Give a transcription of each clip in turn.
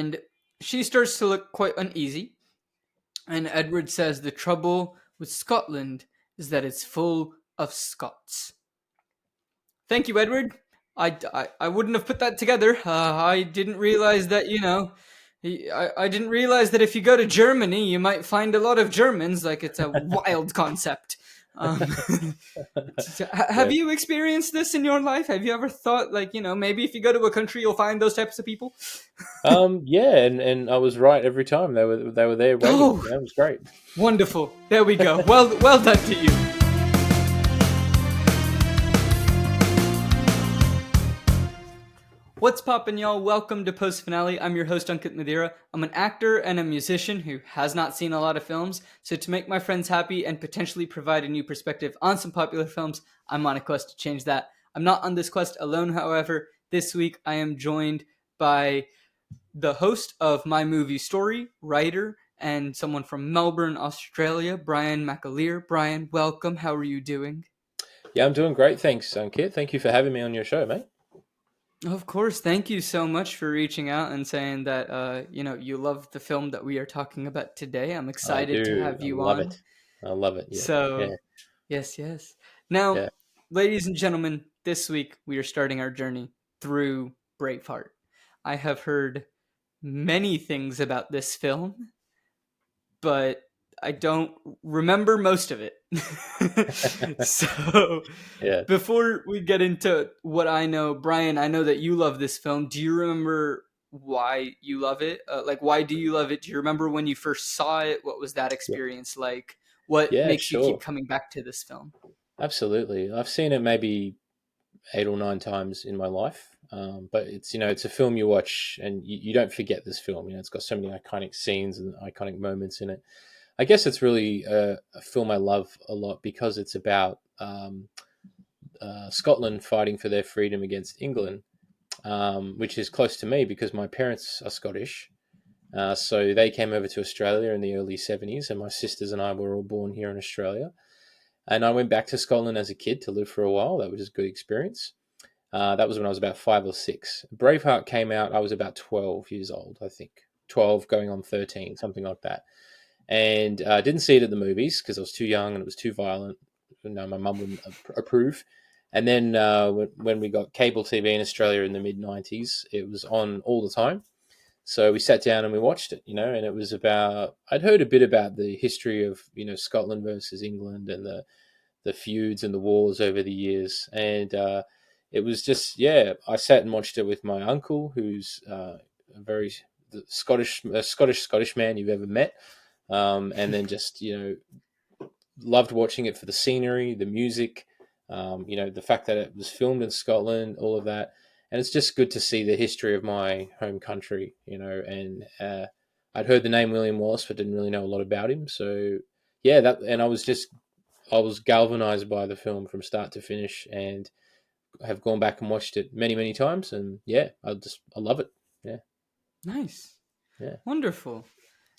and she starts to look quite uneasy. And Edward says the trouble with Scotland is that it's full of Scots. Thank you, Edward. I wouldn't have put that together. I didn't realize that, I didn't realize that if you go to Germany, you might find a lot of Germans. Like, it's a wild concept. Um, have Yeah. you experienced this in your life? Have you ever thought, like, maybe if you go to a country, you'll find those types of people? Yeah, and I was right every time. They were there waiting. Oh, Yeah, it was great. wonderful. There we go. Well done to you. What's poppin', y'all? Welcome to Post Finale. I'm your host, Ankit Madhira. I'm an actor and a musician who has not seen a lot of films, so to make my friends happy and potentially provide a new perspective on some popular films, I'm on a quest to change that. I'm not on this quest alone, however. This week, I am joined by the host of My Movie Story, writer, and someone from Melbourne, Australia, Brian McAleer. Brian, welcome. How are you doing? Yeah, I'm doing great. Thanks, Ankit. Thank you for having me on your show, mate. Of course, thank you so much for reaching out and saying that you love the film that we are talking about today. I'm I excited to do. have I you love on. it. I love it. Yeah. So, Yeah. yes. Now, Yeah. ladies and gentlemen, this week we are starting our journey through Braveheart. I have heard many things about this film, but I don't remember most of it. So, Yeah. before we get into what I know, Brian, I know that you love this film. Do you remember why you love it? Why do you love it? Do you remember when you first saw it? What was that Yeah. experience like? What Yeah. makes you keep Sure. coming back to this film? Absolutely. I've seen it maybe 8 or 9 times in my life. But it's a film you watch and you don't forget this film. It's got so many iconic scenes and iconic moments in it. I guess it's really a film I love a lot because it's about Scotland fighting for their freedom against England, which is close to me because my parents are Scottish. So they came over to Australia in the early 70s, and my sisters and I were all born here in Australia. And I went back to Scotland as a kid to live for a while. That was a good experience. That was when I was about 5 or 6. Braveheart came out, I was about 12 years old, I think. 12 going on 13, something like that. And I didn't see it at the movies because I was too young and it was too violent. No, my mum wouldn't approve. And then when we got cable TV in Australia in the mid 90s, it was on all the time. So we sat down and we watched it, and it was about, I'd heard a bit about the history of, Scotland versus England and the feuds and the wars over the years. And it was just, yeah, I sat and watched it with my uncle, who's a very Scottish man you've ever met. And then just, loved watching it for the scenery, the music, the fact that it was filmed in Scotland, all of that. And it's just good to see the history of my home country, and I'd heard the name William Wallace, but didn't really know a lot about him. So yeah, and I was galvanized by the film from start to finish and have gone back and watched it many, many times. And yeah, I love it. Yeah. Nice. Yeah. Wonderful.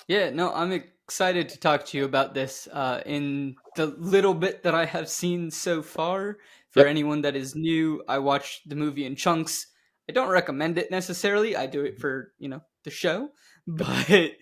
Yeah, no, I'm excited to talk to you about this in the little bit that I have seen so far. For Yep. anyone that is new, I watched the movie in chunks. I don't recommend it necessarily. I do it for, the show. But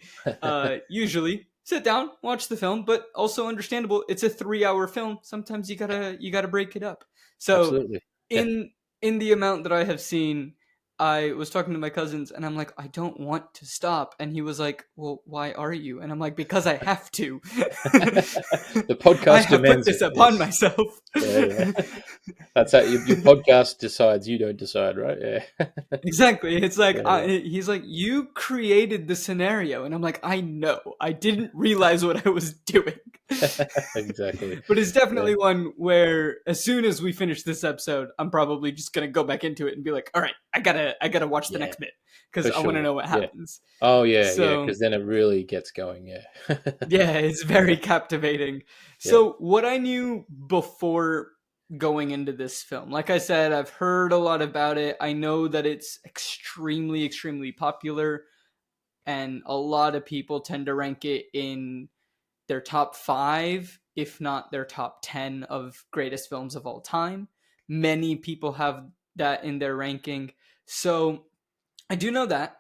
usually sit down, watch the film, but also understandable, it's a 3-hour film. Sometimes you gotta break it up. So Absolutely. Yeah. in in the amount that I have seen, I was talking to my cousins and I'm like, I don't want to stop. And he was like, well, why are you? And I'm like, because I have to. The I podcast have put demands this it. upon Yes. myself. Yeah. Yeah. That's how your podcast decides. You don't decide, right? Yeah. Exactly. It's like, Yeah. Yeah. he's like, you created the scenario. And I'm like, I know. I didn't realize what I was doing. Exactly. But it's Yeah. definitely one where as soon as we finish this episode, I'm probably just going to go back into it and be like, all right, I gotta watch the Yeah. next bit For because I want to sure. know what Yeah. happens. Oh yeah. Yeah. So Because then it really gets going. Yeah. yeah, it's very captivating. Yeah. So, what I knew before going into this film, like I said, I've heard a lot about it. I know that it's extremely, extremely popular, and a lot of people tend to rank it in their top 5, if not their top 10 of greatest films of all time. Many people have that in their ranking. So, I do know that.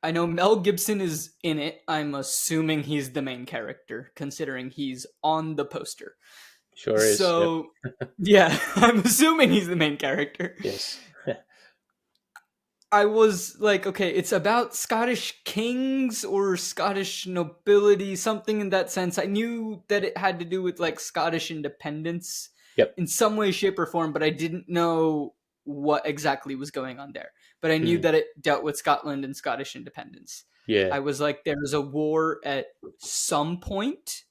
I know Mel Gibson is in it. I'm assuming he's the main character, considering he's on the poster. Sure is. Yep. So, yeah, I'm assuming he's the main character. Yes. I was like, okay, it's about Scottish kings or Scottish nobility, something in that sense. I knew that it had to do with like Scottish independence Yep. in some way, shape, or form, but I didn't know what exactly was going on there. But I knew Hmm. that it dealt with Scotland and Scottish independence. Yeah. I was like, there's a war at some point.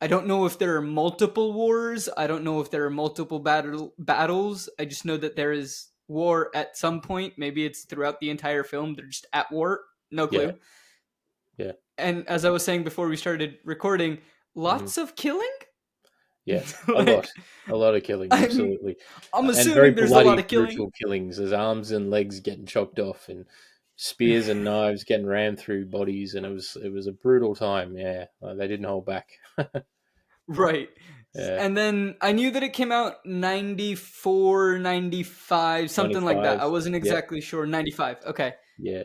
I don't know if there are multiple wars. I don't know if there are multiple battles. I just know that there is war at some point. Maybe it's throughout the entire film. They're just at war. No Yeah. clue. Yeah. And as I was saying before we started recording, Hmm. lots of killing. Yeah. A lot. Like, A lot of killing. I'm Absolutely. I'm And very assuming there's a lot bloody, of killing. brutal killings. There's arms and legs getting chopped off, and spears and knives getting rammed through bodies, and it was a brutal time. Yeah, they didn't hold back. Right. Yeah, And then I knew that it came out 94, 95, something like that. 95. I wasn't Yep. exactly sure. 95. Okay. Yeah.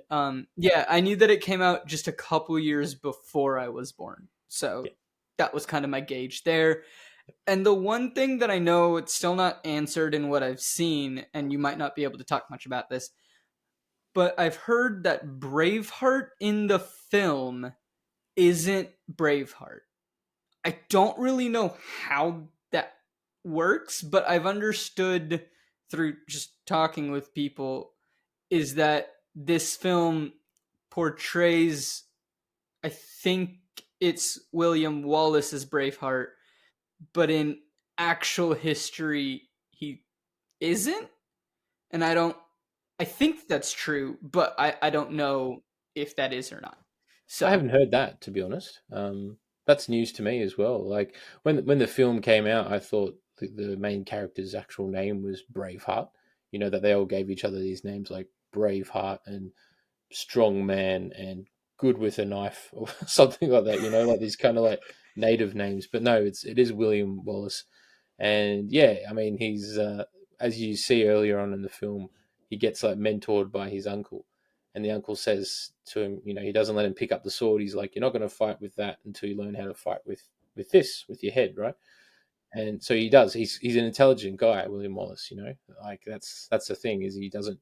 Yeah, I knew that it came out just a couple years before I was born. So Yeah. that was kind of my gauge there. And the one thing that I know it's still not answered in what I've seen, and you might not be able to talk much about this, but I've heard that Braveheart in the film isn't Braveheart. I don't really know how that works, but I've understood through just talking with people is that this film portrays, I think it's William Wallace as Braveheart, but in actual history he isn't. And I think that's true, but I don't know if that is or not. I So haven't heard that, to be honest. That's news to me as well. Like when the film came out, I thought the main character's actual name was Braveheart. You know that they all gave each other these names like Braveheart and Strong Man and Good with a Knife or something like that. You know, like these kind of like native names. But no, it is William Wallace, and yeah, I mean he's as you see earlier on in the film, he gets like mentored by his uncle, and the uncle says to him, he doesn't let him pick up the sword. He's like, "You're not going to fight with that until you learn how to fight with this, with your head, right?" And so he does. He's an intelligent guy, William Wallace. Like that's the thing is he doesn't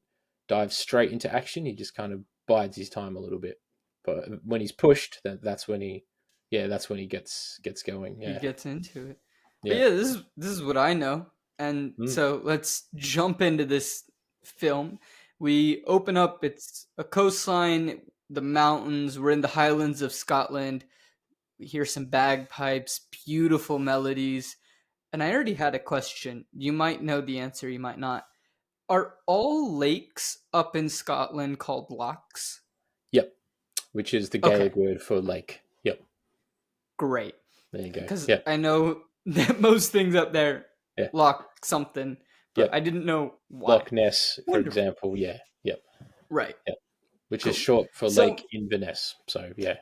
dive straight into action. He just kind of bides his time a little bit. But when he's pushed, that's when he gets going. he Yeah, gets into it. But yeah. yeah, this is what I know. And Mm. so let's jump into this film. We open up, it's a coastline, the mountains, we're in the Highlands of Scotland. We hear some bagpipes, beautiful melodies. And I already had a question. You might know the answer, you might not. Are all lakes up in Scotland called lochs? Yep. Which is the Okay, Gaelic word for lake. Yep. great. There you go. Because Yep. I know that most things up there Yeah. lock something, but Yep. I didn't know why. Loch Ness, for Wonderful. example. Yeah. Yep. Right. Yep. Which is Cool. short for So, Lake Inverness. So yeah.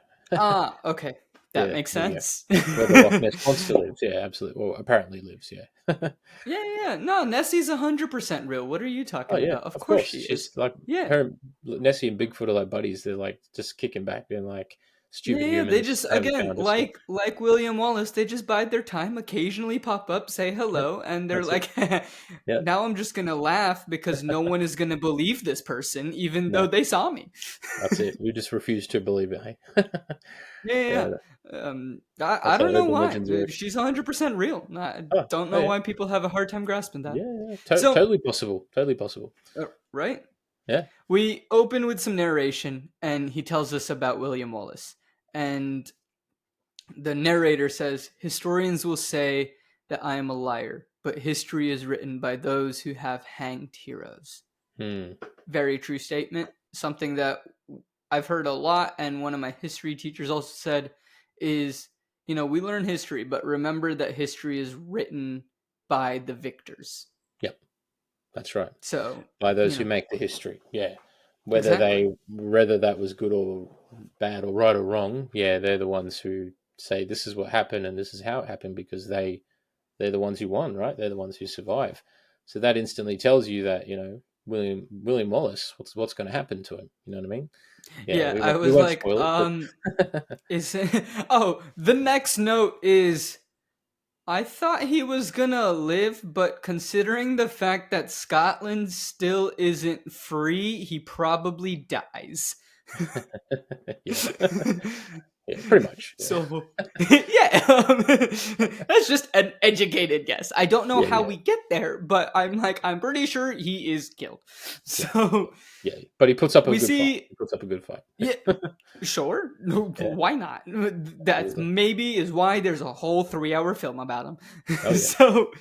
okay. That Yeah. makes There you go. sense. Where the Loch Ness monster lives. Yeah, absolutely. Well, apparently lives. Yeah. Yeah, yeah, yeah. No, Nessie's 100% real. What are you Oh talking yeah, about? Of of course course. she is. She's like Yeah. her, Nessie and Bigfoot are like buddies. They're like just kicking back, being like, Yeah, "Stupid yeah. They humans just haven't again, found us yet." like William Wallace, they just bide their time, occasionally pop up, say Yep, hello, and they're that's it. like, Yep. now I'm just gonna laugh because no one is gonna believe this person, even No, though they saw me. that's it. We just refuse to believe it. Hey. Yeah, yeah, Yeah, yeah. I that's how don't know urban why. legends work. She's 100% real. I Oh, don't oh know yeah, why people have a hard time grasping that. yeah, yeah. So, Totally possible. Totally possible. right? Yeah. We open with some narration, and he tells us about William Wallace. And the narrator says, historians will say that I am a liar, but history is written by those who have hanged heroes. Hmm. Very true statement. Something that I've heard a lot, and one of my history teachers also said is, we learn history, but remember that history is written by the victors. Yep. That's right. So, By those you who know, make the history. Yeah. exactly. Whether that was good or bad or right or wrong, yeah, they're the ones who say this is what happened and this is how it happened because they're the ones who won, right? They're the ones who survive. So that instantly tells you that William Wallace, what's going to happen to him? You know what I mean? Yeah, Yeah, I we was won't like, spoil it, but is oh, the next note is I thought he was gonna live, but considering the fact that Scotland still isn't free, he probably dies. yeah, yeah, pretty much. Yeah, So, yeah, that's just an educated guess. I don't know yeah, how yeah, we get there, but I'm like, I'm pretty sure he is killed. yeah, So, yeah. But he puts up a we good fight. see, He puts up a good fight. yeah, sure, Yeah, why not? That's absolutely. maybe is why there's a whole 3 hour film about Oh him. yeah. So,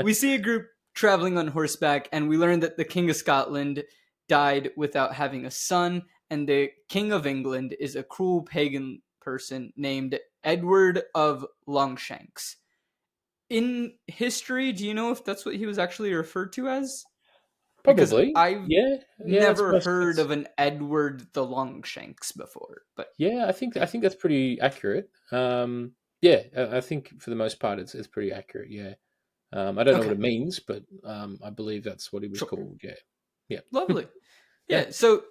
we see a group traveling on horseback, and we learn that the King of Scotland died without having a son, and the King of England is a cruel pagan person named Edward of Longshanks. In history, do you know if that's what he was actually referred to as? Because Probably. I've Yeah, yeah. That's never most. heard That's of an Edward the Longshanks before, but yeah. I think that's pretty accurate. Yeah, I think for the most part, it's pretty accurate. Yeah. I don't know what okay, it means, but I believe that's what he was sure. called. Yeah. Yeah. Lovely. Yeah. Yeah, so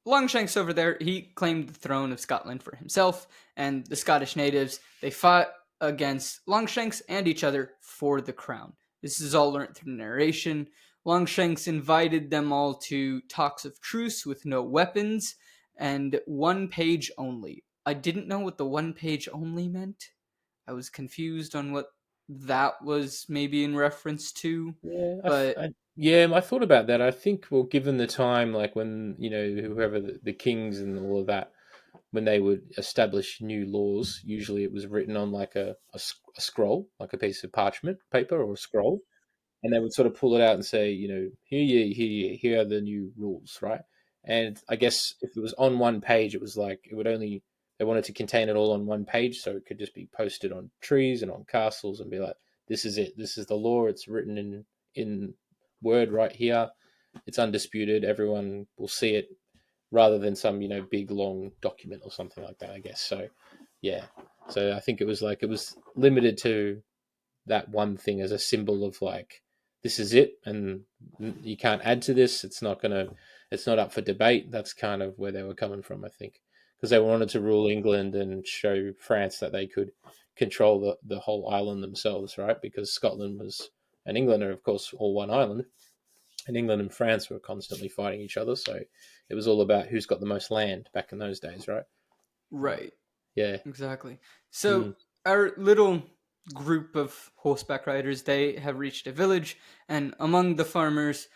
Longshanks over there, he claimed the throne of Scotland for himself, and the Scottish natives, they fought against Longshanks and each other for the crown. This is all learnt through narration. Longshanks invited them all to talks of truce with no weapons and one page only. I didn't know what the one page only meant. I was confused on what that was maybe in reference to, Yeah, but yeah, I thought about that. I think, well, given the time, like when whoever the kings and all of that, when they would establish new laws, usually it was written on like a scroll, like a piece of parchment paper or a scroll, and they would sort of pull it out and say, here are the new rules, right? And I guess if it was on one page, it was like it would only they wanted to contain it all on one page, so it could just be posted on trees and on castles and be like, this is it, this is the law, it's written in word right here, it's undisputed, everyone will see it, rather than some big long document or something like that. I guess so. Yeah. So I think it was limited to that one thing as a symbol of like this is it and you can't add to this, it's not up for debate. That's kind of where they were coming from, I think, because they wanted to rule England and show France that they could control the whole island themselves, right? Because Scotland was and England are of course all one island, and England and France were constantly fighting each other, so it was all about who's got the most land back in those days, right? right. Yeah. Exactly. So Mm. our little group of horseback riders, they have reached a village, and among the farmers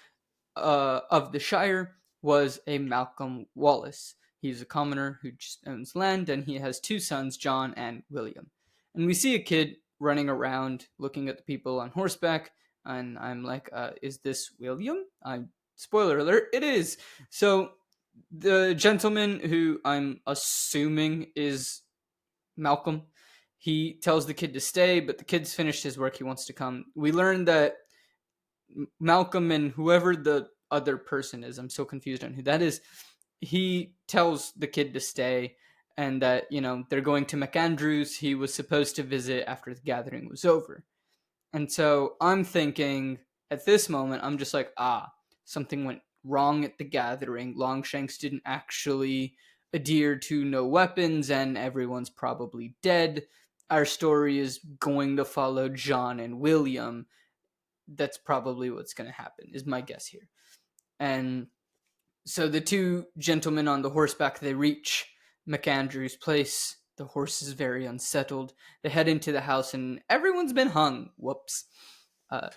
of the Shire was a Malcolm Wallace. He's a commoner who just owns land, and he has two sons, John and William. And we see a kid running around looking at the people on horseback, and I'm like, is this William? Spoiler alert, it is. So the gentleman who I'm assuming is Malcolm. He tells the kid to stay, but the kid's finished his work. He wants to come. We learn that Malcolm and whoever the other person is, I'm so confused on who that is, he tells the kid to stay and that, they're going to McAndrews. He was supposed to visit after the gathering was over. And so I'm thinking at this moment, I'm just like, something went wrong at the gathering. Longshanks didn't actually adhere to no weapons, and everyone's probably dead. Our story is going to follow John and William. That's probably what's going to happen, is my guess here. And so the two gentlemen on the horseback, they reach McAndrew's place. The horse is very unsettled. They head into the house, and everyone's been hung. Whoops. Uh,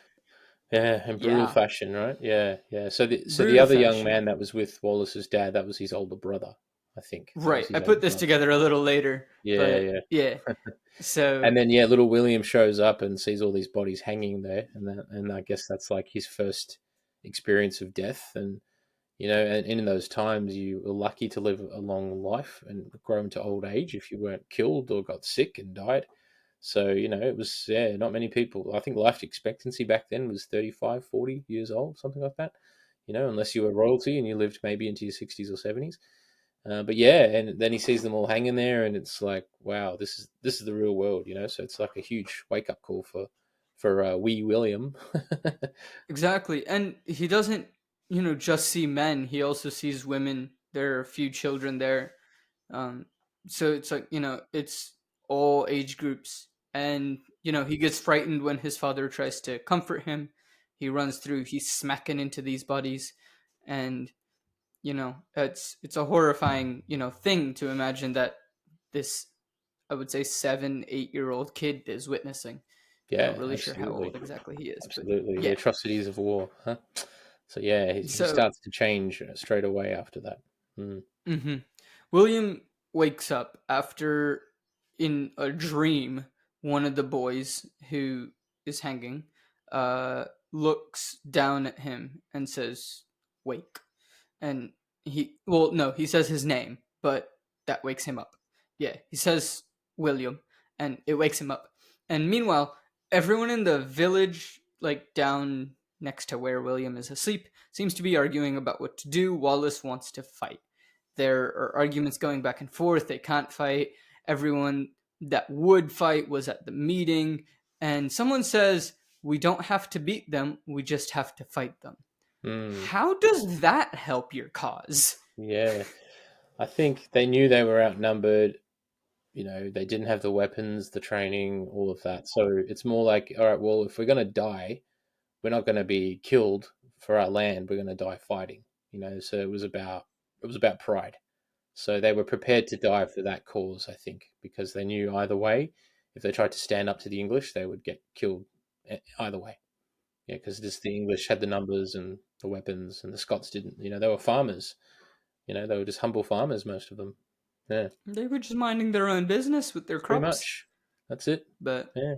Yeah, in brutal yeah, fashion, right? Yeah, yeah. So the brutal other young fashion. man that was with Wallace's dad, that was his older brother, I think. That was Right. I his put older this brother. together a little later, Yeah, but yeah. yeah. So And then yeah, little William shows up and sees all these bodies hanging there, and I guess that's like his first experience of death. And and in those times, you were lucky to live a long life and grow into old age if you weren't killed or got sick and died. So, it was, yeah, not many people. I think life expectancy back then was 35, 40 years old, something like that, unless you were royalty and you lived maybe into your 60s or 70s. But yeah, and then he sees them all hanging there, and it's like, wow, this is the real world, So it's like a huge wake up call for wee William. exactly. And he doesn't, just see men. He also sees women there are a few children there. Um, so it's like, it's all age groups. And, he gets frightened when his father tries to comfort him. He runs through, he's smacking into these bodies. And, it's a horrifying, thing to imagine that this, I would say, 7, 8-year-old kid is witnessing. Yeah, Not really sure how absolutely. old exactly he is, but Absolutely. The yeah. atrocities of war. Huh? So yeah, he So, starts to change straight away after that. Mm. hmm William wakes up after, in a dream, one of the boys who is hanging looks down at him and says, "Wake." And he says his name, but that wakes him up. Yeah, he says William, and it wakes him up. And meanwhile, everyone in the village, like down next to where William is asleep, seems to be arguing about what to do. Wallace wants to fight. There are arguments going back and forth. They can't fight. Everyone that would fight was at the meeting, and someone says, "We don't have to beat them, we just have to fight them." Mm. How does that help your cause? Yeah, I think they knew they were outnumbered. They didn't have the weapons, the training, all of that. So it's more like, all right, well, if we're going to die, we're not going to be killed for our land. We're going to die fighting. So it was about pride. So they were prepared to die for that cause, I think, because they knew either way, if they tried to stand up to the English, they would get killed either way. Yeah, because the English had the numbers and the weapons, and the Scots didn't. They were farmers. They were just humble farmers, most of them. Yeah, They were just minding their own business with their pretty crops. much. That's it. But Yeah,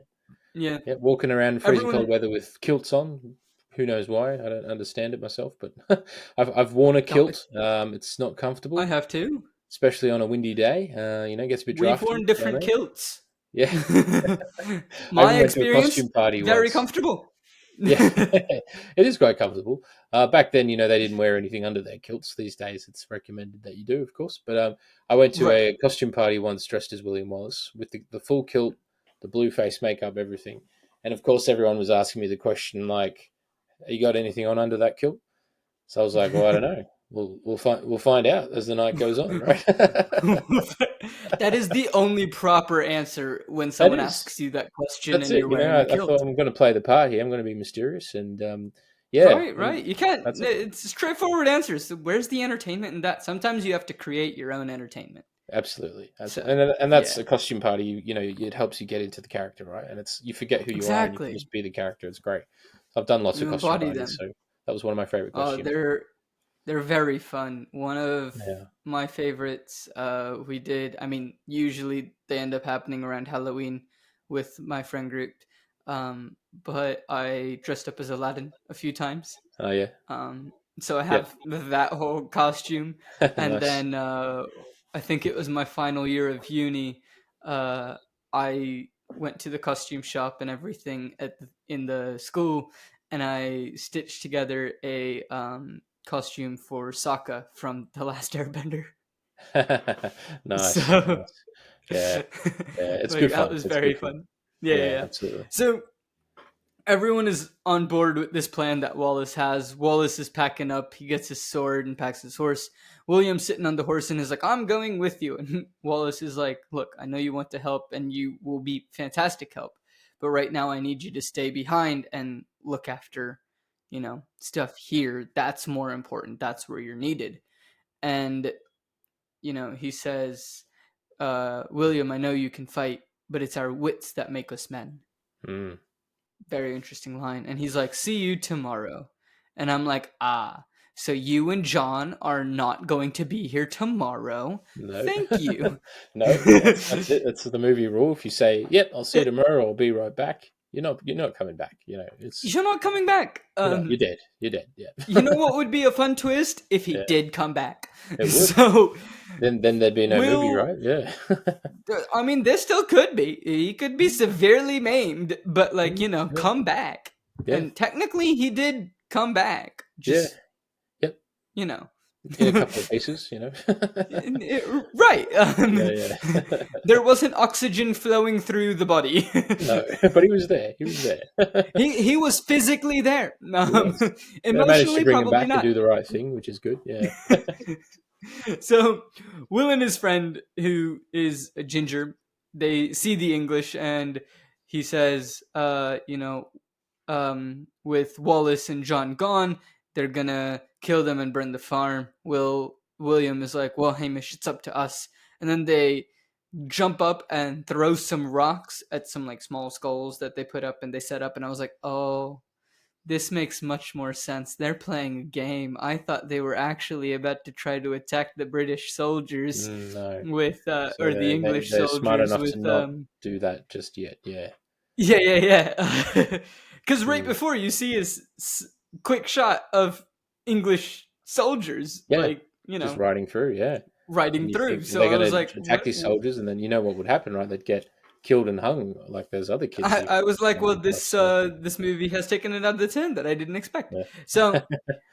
yeah, yeah. Walking around freezing everyone. cold weather with kilts on. Who knows why? I don't understand it myself, but I've worn a Oh, kilt. It's not I comfortable, have too. especially on a windy day. It gets a bit We've drafty worn down different there. kilts. Yeah, I My even went to a experience, costume party very once. comfortable. Yeah, it is quite comfortable. Back then, they didn't wear anything under their kilts. These days, it's recommended that you do, of course. But I went to Right. a costume party once dressed as William Wallace with the full kilt, the blue face makeup, everything. And of course, everyone was asking me the question like, "You got anything on under that kilt?" So I was like, "Well, I don't know. We'll find out as the night goes on, right?" That is the only proper answer when That someone is. asks you that question That's and it. you're wearing a I thought kilt. I'm going to play the part here. I'm going to be mysterious, and yeah, Right, right. You can't. that's it. It's straightforward answers. So where's the entertainment in that? Sometimes you have to create your own entertainment. Absolutely, So, and that's yeah, a costume party. It helps you get into the character, right? And you forget who you are, and you can exactly. just be the character. It's great. I've done lots of You costume embody parties, them. so that was one of my favorite Oh, costumes. they're very fun. One of Yeah. my favorites we did. I mean, usually they end up happening around Halloween with my friend group. But I dressed up as Aladdin a few times. Oh yeah. Um, so I Yep. have that whole costume, and Nice. then I think it was my final year of uni. I went to the costume shop and everything in the school, and I stitched together a costume for Sokka from The Last Airbender. Nice. So, Nice. Yeah. Yeah. It's like, good that fun. was It's very good fun. fun. Yeah, yeah, Yeah. yeah. Absolutely. So everyone is on board with this plan that Wallace has. Wallace is packing up. He gets his sword and packs his horse. William's sitting on the horse and is like, "I'm going with you." And Wallace is like, "Look, I know you want to help and you will be fantastic help. But right now I need you to stay behind and look after, stuff here. That's more important. That's where you're needed." And, he says, "William, I know you can fight, but it's our wits that make us men." Mm. Very interesting line. And he's like, "See you tomorrow." And I'm like, "Ah, so you and John are not going to be here tomorrow. No. Thank you." No. That's it. That's the movie rule. If you say, "Yep, I'll see you tomorrow. I'll be right back," you're not coming back. It's You're not coming back. you're dead. You're dead. Yeah. You know what would be a fun twist if he Yeah. did come back? It would. So Then there'd be no movie, will right? Yeah. I mean, this still could be. He could be severely maimed, but Yeah. come back. Yeah. And technically, he did come back. Yeah. Just Yep. you know. In a couple of pieces. Right. Yeah. Yeah. There wasn't oxygen flowing through the body. No, but he was there. He was there. he was physically there. He was. They managed to Emotionally, bring him probably back and not. do the right thing, which is good. Yeah. So Will and his friend, who is a ginger, they see the English, and he says, with Wallace and John gone, they're gonna kill them and burn the farm. William is like, well, Hamish, it's up to us. And then they jump up and throw some rocks at some like small skulls that they put up and they set up. And I was like, oh, this makes much more sense. They're playing a game. I thought they were actually about to try to attack the British soldiers No. with, So or the English they're smart soldiers enough to with, not do that just yet. Yeah. yeah, yeah, yeah. Because right Mm. before you see is quick shot of English soldiers, Yeah. like, Just riding through. Yeah. riding And you through. think, well, So they're I going was to like, attack these soldiers, and then you know what would happen, right? They'd get killed and hung like those other kids you I was like, well, across. So, this movie has taken it out of the 10 that I didn't expect. yeah. So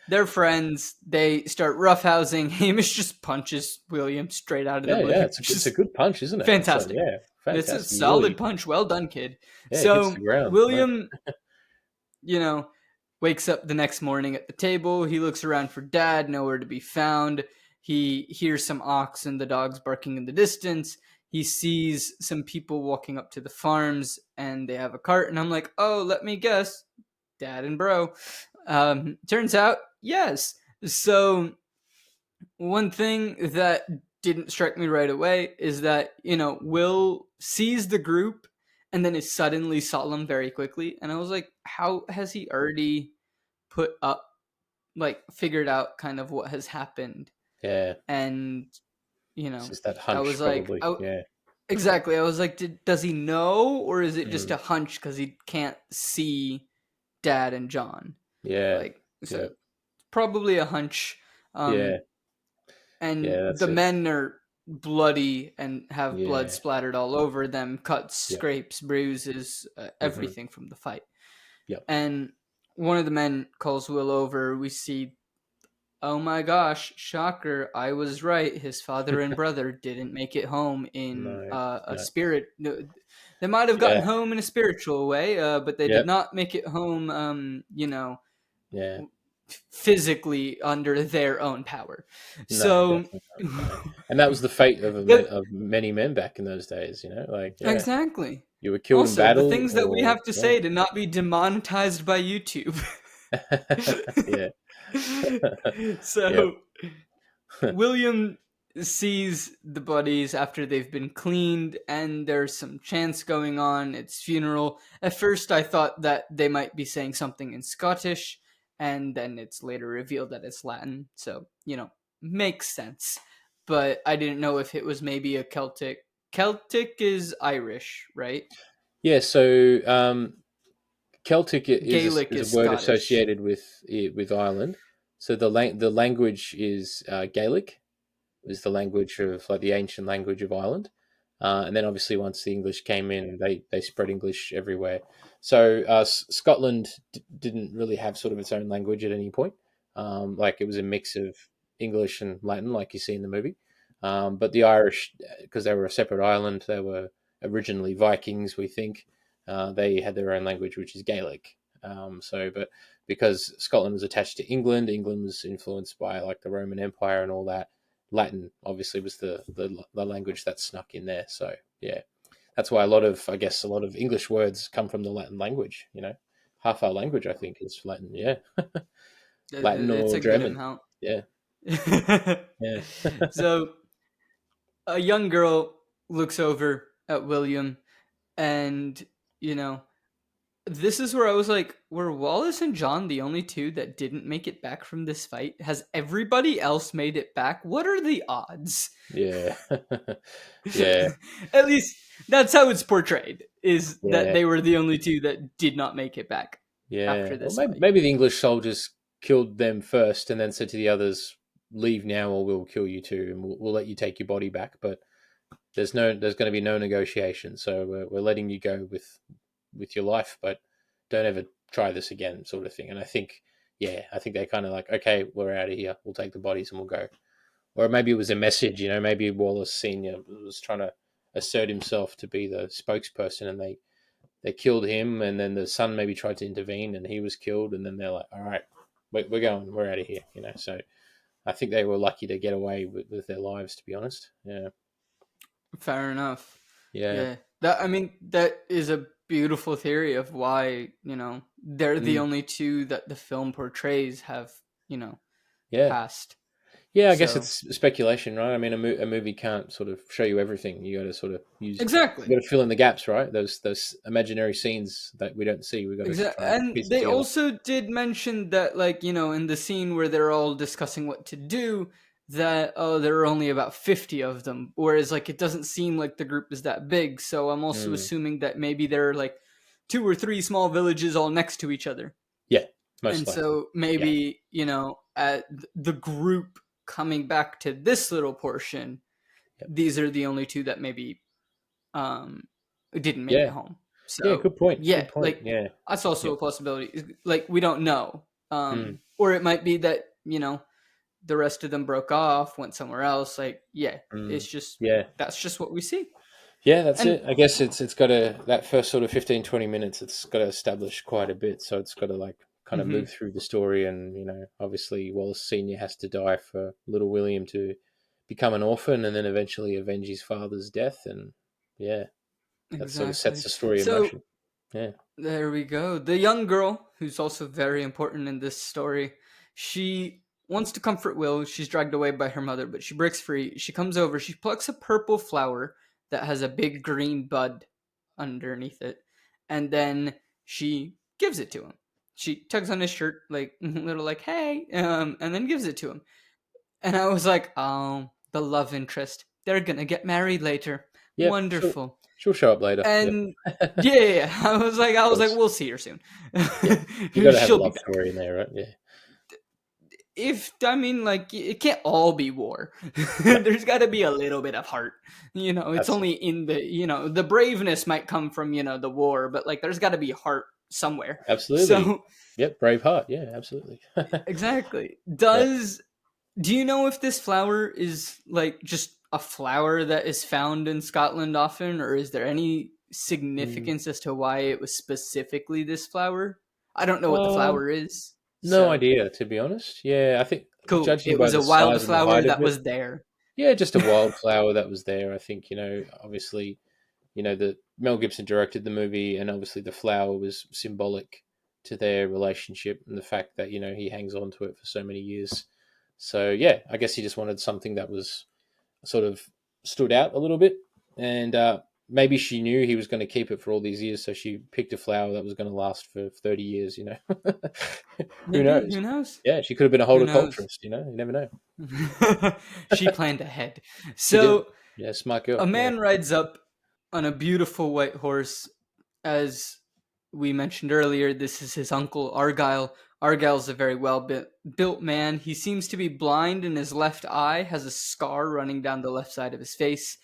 they're friends. They start roughhousing. Hamish just punches William straight out of the Yeah, yeah. blue. It's a good punch, isn't it? It's like, Fantastic. yeah, It's a fantastic. You solid really, punch. Well done, kid. yeah, it hits the So ground. Right. William, you know, wakes up the next morning at the table. He looks around for Dad, nowhere to be found. He hears some ox and the dogs barking in the distance. He sees some people walking up to the farms and they have a cart. And I'm like, oh, let me guess, Dad and bro. Turns out, yes. So one thing that didn't strike me right away is that, Will sees the group and then is suddenly solemn very quickly. And I was like, how has he already put up, like, figured out kind of what has happened? Yeah. And, It's just that I was hunch, like, probably. Yeah. exactly. I was like, does he know, or is it just Mm. a hunch because he can't see Dad and John? Yeah. Like, Yeah. so probably a hunch. Yeah. And Yeah. That's the it. men are bloody and have blood Yeah. splattered all over them, cuts, Yep. scrapes, bruises, Mm-hmm. everything from the fight. Yep. And one of the men calls Will over. We see, oh my gosh, shocker, I was right. His father and brother didn't make it home in No. a No. spirit. No, they might have gotten Yeah. home in a spiritual way, but they did Yep. not make it home, Yeah. physically under their own power. No, So, definitely not. No. And that was the fate of of many men back in those days. Like, yeah, exactly. you were killed in Also, the battle, things that we or have to say to not be demonetized by YouTube. yeah, yeah, So, William sees the bodies after they've been cleaned, and there's some chants going on. It's funeral. At first, I thought that they might be saying something in Scottish, and then it's later revealed that it's Latin. So, makes sense. But I didn't know if it was maybe a Celtic. Celtic is Irish, right? yeah. So Celtic Gaelic is a is word Scottish. associated with Ireland. So the language is Gaelic, is the language of like the ancient language of Ireland. And then obviously once the English came in, they spread English everywhere. So Scotland didn't really have sort of its own language at any point. Like it was a mix of English and Latin, like you see in the movie. But the Irish, because they were a separate island, they were originally Vikings, we think. They had their own language, which is Gaelic. But because Scotland was attached to England, England was influenced by like the Roman Empire and all that. Latin obviously was the language that snuck in there. So yeah, that's why I guess a lot of English words come from the Latin language. Half our language I think is Latin. Yeah, Latin It's or a good German. amount. Yeah, yeah, So a young girl looks over at William, and you know this is where I was like, were Wallace and John the only two that didn't make it back from this fight? Has everybody else made it back? What are the odds? yeah, yeah, At least that's how it's portrayed, is that yeah, they were the only two that did not make it back yeah. after Or this maybe, fight. maybe the English soldiers killed them first and then said to the others, "Leave now, or we'll kill you too, and we'll let you take your body back." But there's going to be no negotiation, so we're letting you go with your life, but don't ever try this again, sort of thing. And I think they kind of like, okay, we're out of here. We'll take the bodies and we'll go. Or maybe it was a message, maybe Wallace Senior was trying to assert himself to be the spokesperson, and they killed him, and then the son maybe tried to intervene, and he was killed, and then they're like, all right, we're going, we're out of here. So I think they were lucky to get away with their lives, to be honest. Yeah, Fair enough. yeah, Yeah. That I mean that is a beautiful theory of why, they're the mm, only two that the film portrays have, yeah. passed. Yeah, I guess So, it's speculation, right? I mean, a movie can't sort of show you everything. You got to sort of exactly. you got to fill in the gaps, right? Those imaginary scenes that we don't see, we got to Exactly. try and And piece it they together. also did mention that, like, in the scene where they're all discussing what to do, that, oh, there are only about 50 of them. Whereas, like, it doesn't seem like the group is that big. So I'm also Mm. assuming that maybe there are, like, two or three small villages all next to each other. Yeah, most And likely. so Yeah, maybe, at the group coming back to this little portion, yep. these are the only two that maybe um didn't make it Yeah, home. yeah. So Good point. yeah, Good point. like Yeah, that's also yep. a possibility. Like we don't know. Mm. Or it might be that, the rest of them broke off, went somewhere else. Like, yeah, Mm. it's just Yeah, that's just what we see. yeah. That's And it. I guess it's got to that first sort of 15-20 minutes. It's got to establish quite a bit. So it's got to like kind of mhm, move through the story, and obviously Wallace Senior has to die for little William to become an orphan, and then eventually avenge his father's death, and yeah, that sort of sets exactly. the story in So motion. Yeah. there we go. The young girl, who's also very important in this story, she wants to comfort Will. She's dragged away by her mother, but she breaks free. She comes over, she plucks a purple flower that has a big green bud underneath it, and then she gives it to him. She tugs on his shirt, like, little, like, hey, and then gives it to him. And I was like, oh, the love interest. They're gonna get married later. Yep. Wonderful. She'll show up later. Yep. And yeah, yeah, yeah. I Of was like, course. we'll see her soon. Yeah. You got to have a She'll be love back. story in there, right? Yeah. If I mean, like, it can't all be war. No, There's got to be a little bit of heart. It's only absolutely. in the braveness might come from the war, but like, there's got to be heart somewhere. Absolutely. So Yep. Braveheart. Yeah. Absolutely. exactly. Yeah. Do you know if this flower is like just a flower that is found in Scotland often, or is there any Mm. significance as to why it was specifically this flower? I don't know what the Um. flower is. No So idea, to be honest. Yeah, I think cool. judging It by was the a size and the wildflower height of that it, was there. yeah, just a wildflower that was there. I think obviously, the Mel Gibson directed the movie, and obviously the flower was symbolic to their relationship and the fact that he hangs on to it for so many years. So yeah, I guess he just wanted something that was sort of stood out a little bit, and maybe she knew he was going to keep it for all these years, so she picked a flower that was going to last for 30 years. Who Maybe, knows? who knows? Yeah, she could have been a Who knows? horticulturist. You never know. She planned ahead. She did. So Yeah, smart girl. a Yeah. man rides up on a beautiful white horse. As we mentioned earlier, this is his uncle Argyle. Argyle's a very built man. He seems to be blind in his left eye, has a scar running down the left side of his face,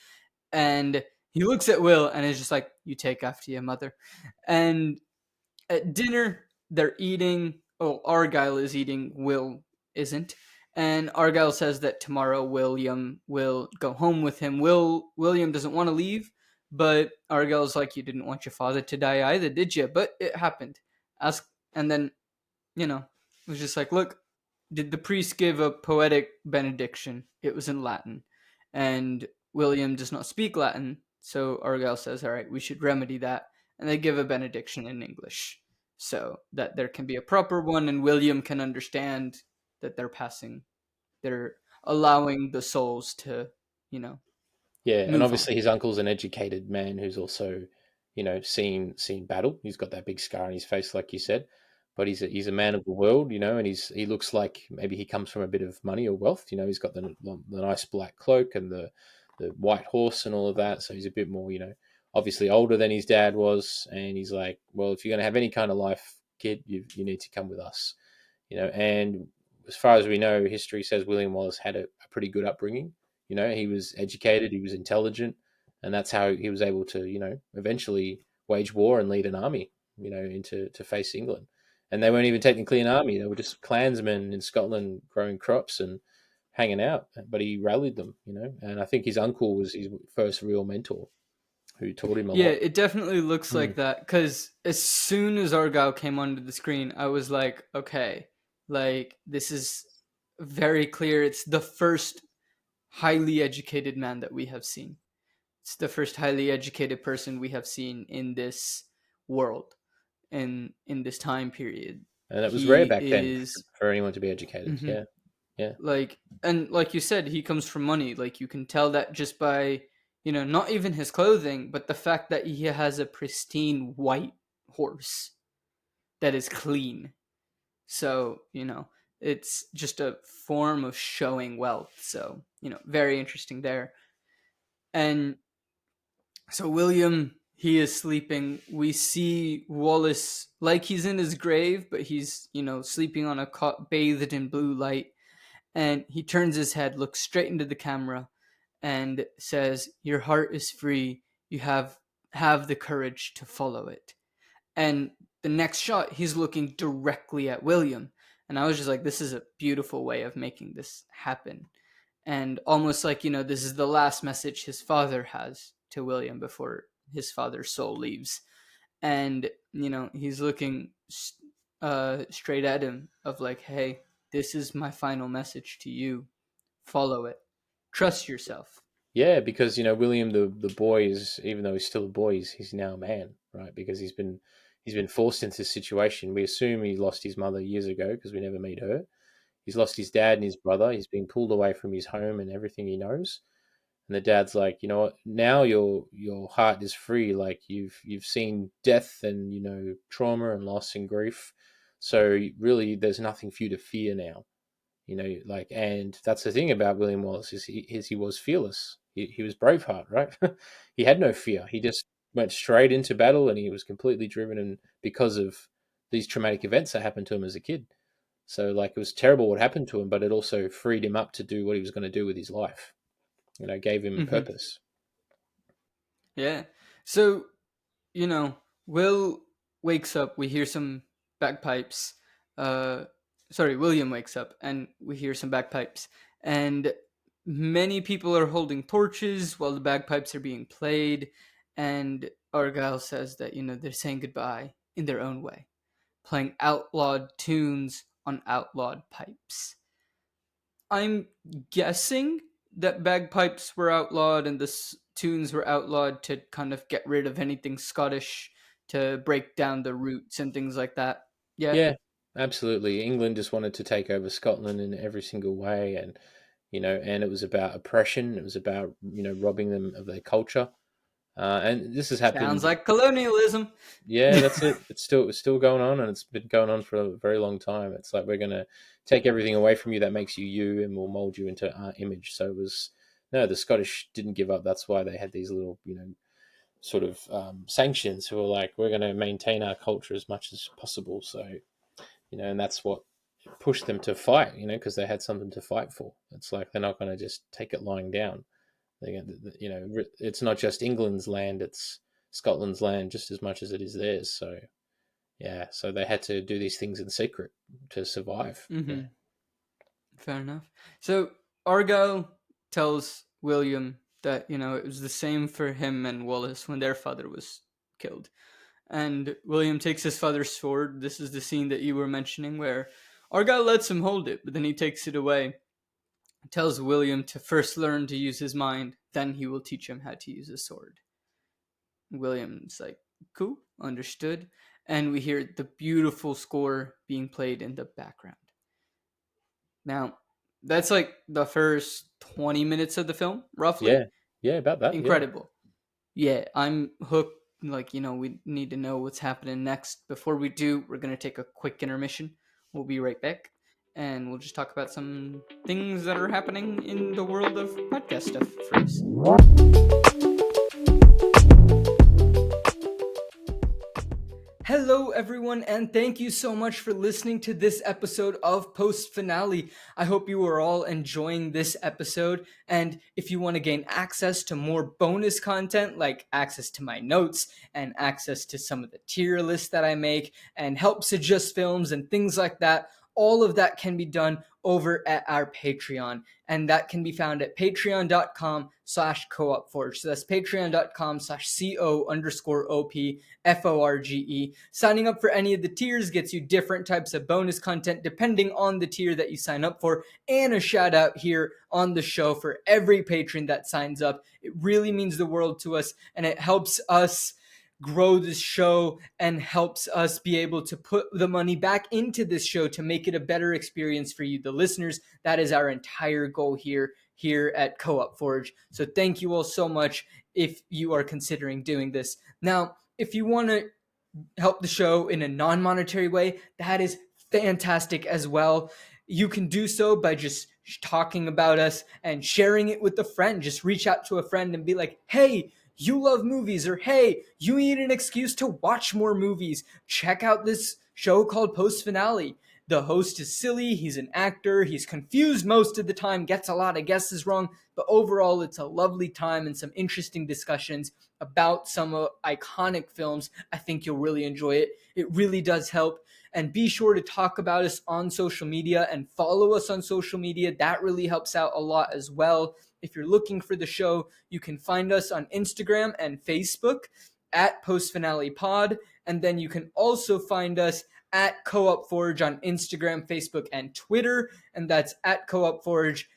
and he looks at Will and is just like, "You take after your mother." And at dinner, they're eating. Oh, Argyle is eating. Will isn't. And Argyle says that tomorrow William will go home with him. William doesn't want to leave, but Argyle's like, "You didn't want your father to die either, did you?" But it happened. Ask, and then it was just like, "Look, did the priest give a poetic benediction? It was in Latin, and William does not speak Latin." So Argyle says, "All right, we should remedy that," and they give a benediction in English so that there can be a proper one, and William can understand that they're allowing the souls to, you know, Yeah, and move on. obviously his uncle's an educated man who's also, seen battle. He's got that big scar on his face, like you said, but he's a man of the world, and he looks like maybe he comes from a bit of money or wealth. He's got the nice black cloak and the white horse and all of that. So he's a bit more, obviously older than his dad was, and he's like, well, if you're going to have any kind of life, kid, you need to come with us. And as far as we know, history says William Wallace had a pretty good upbringing. He was educated, he was intelligent, and that's how he was able to, eventually wage war and lead an army, into to face England. And they weren't even technically an army; they were just clansmen in Scotland growing crops and hanging out. But he rallied them, And I think his uncle was his first real mentor, who taught him a Yeah, lot. it definitely looks Hmm. like that because as soon as Argyle came onto the screen, I was like, okay, like this is very clear. It's the first highly educated man that we have seen. It's the first highly educated person we have seen in this world, in this time period. And it was rare He back then is for anyone to be educated. mhm, Yeah, yeah, like, and like you said, he comes from money. Like, you can tell that just by, not even his clothing, but the fact that he has a pristine white horse that is clean. So, it's just a form of showing wealth. So, very interesting there. And so William, he is sleeping. We see Wallace like he's in his grave, but he's, sleeping on a cot bathed in blue light. And he turns his head, looks straight into the camera, and says, "Your heart is free. You have the courage to follow it." And the next shot, he's looking directly at William. And I was just like, this is a beautiful way of making this happen. And almost like, this is the last message his father has to William before his father's soul leaves. And, he's looking straight at him of like, hey, this is my final message to you. Follow it. Trust yourself. yeah. Because William, the boy, is, even though he's still a boy, he's now a man, right? Because he's been forced into this situation. We assume he lost his mother years ago because we never meet her. He's lost his dad and his brother. He's been pulled away from his home and everything he knows. And the dad's like, you know what? Now your heart is free. Like you've seen death and trauma and loss and grief. So really, there's nothing for you to fear now. Like, and that's the thing about William Wallace is he was fearless. He was Braveheart, right? He had no fear. He just went straight into battle, and he was completely driven, and because of these traumatic events that happened to him as a kid. So, like, it was terrible what happened to him, but it also freed him up to do what he was going to do with his life. Gave him Mm-hmm. purpose. Yeah. So, Will wakes up. We hear some bagpipes. Uh, William wakes up and we hear some bagpipes. And many people are holding torches while the bagpipes are being played. And Argyle says that, they're saying goodbye in their own way, playing outlawed tunes on outlawed pipes. I'm guessing that bagpipes were outlawed and the tunes were outlawed to kind of get rid of anything Scottish, to break down the roots and things like that. Yeah, Yeah, absolutely. England just wanted to take over Scotland in every single way, and it was about oppression. It was about robbing them of their culture. And this has sounds happened. like colonialism. Yeah, that's it. It's still going on, and it's been going on for a very long time. It's like we're gonna take everything away from you that makes you you, and we'll mold you into our image. So it was no, the Scottish didn't give up. That's why they had these little, sort of sanctions who were like, we're going to maintain our culture as much as possible. So and that's what pushed them to fight. Because they had something to fight for. It's like they're not going to just take it lying down. It's not just England's land; it's Scotland's land just as much as it is theirs. So yeah, so they had to do these things in secret to survive. Yeah, Mm-hmm. Fair enough. So Argyle tells William that, it was the same for him and Wallace when their father was killed. And William takes his father's sword. This is the scene that you were mentioning where Argyle lets him hold it, but then he takes it away. Tells William to first learn to use his mind, then he will teach him how to use a sword. William's like, cool, understood. And we hear the beautiful score being played in the background. Now, that's like the first 20 minutes of the film, roughly. yeah, yeah. About that. Yeah. Incredible. Yeah, I'm hooked. Like, we need to know what's happening next. Before we do, we're going to take a quick intermission. We'll be right back. And we'll just talk about some things that are happening in the world of podcast stuff for us. Hello, everyone, and thank you so much for listening to this episode of Post Finale. I hope you are all enjoying this episode, and if you want to gain access to more bonus content, like access to my notes and access to some of the tier lists that I make and help suggest films and things like that, all of that can be done over at our Patreon. And that can be found at patreon.com/co-op-forge. So that's patreon.com/CO_OPFORGE. Signing up for any of the tiers gets you different types of bonus content depending on the tier that you sign up for, and a shout out here on the show for every patron that signs up. It really means the world to us, and it helps us grow this show and helps us be able to put the money back into this show to make it a better experience for you, the listeners. That is our entire goal here at Co-op Forge. So thank you all so much if you are considering doing this. Now, if you want to help the show in a non-monetary way, that is fantastic as well. You can do so by just talking about us and sharing it with a friend. Just reach out to a friend and be like, hey, you love movies, or hey, you need an excuse to watch more movies. Check out this show called Post Finale. The host is silly, he's an actor, he's confused most of the time, gets a lot of guesses wrong, but overall it's a lovely time and some interesting discussions about some iconic films. I think you'll really enjoy it. It really does help. And be sure to talk about us on social media and follow us on social media. That really helps out a lot as well. If you're looking for the show, you can find us on Instagram and Facebook at Post Finale Pod. And then you can also find us at Co-op Forge on Instagram, Facebook, and Twitter. And that's at Co-op Forge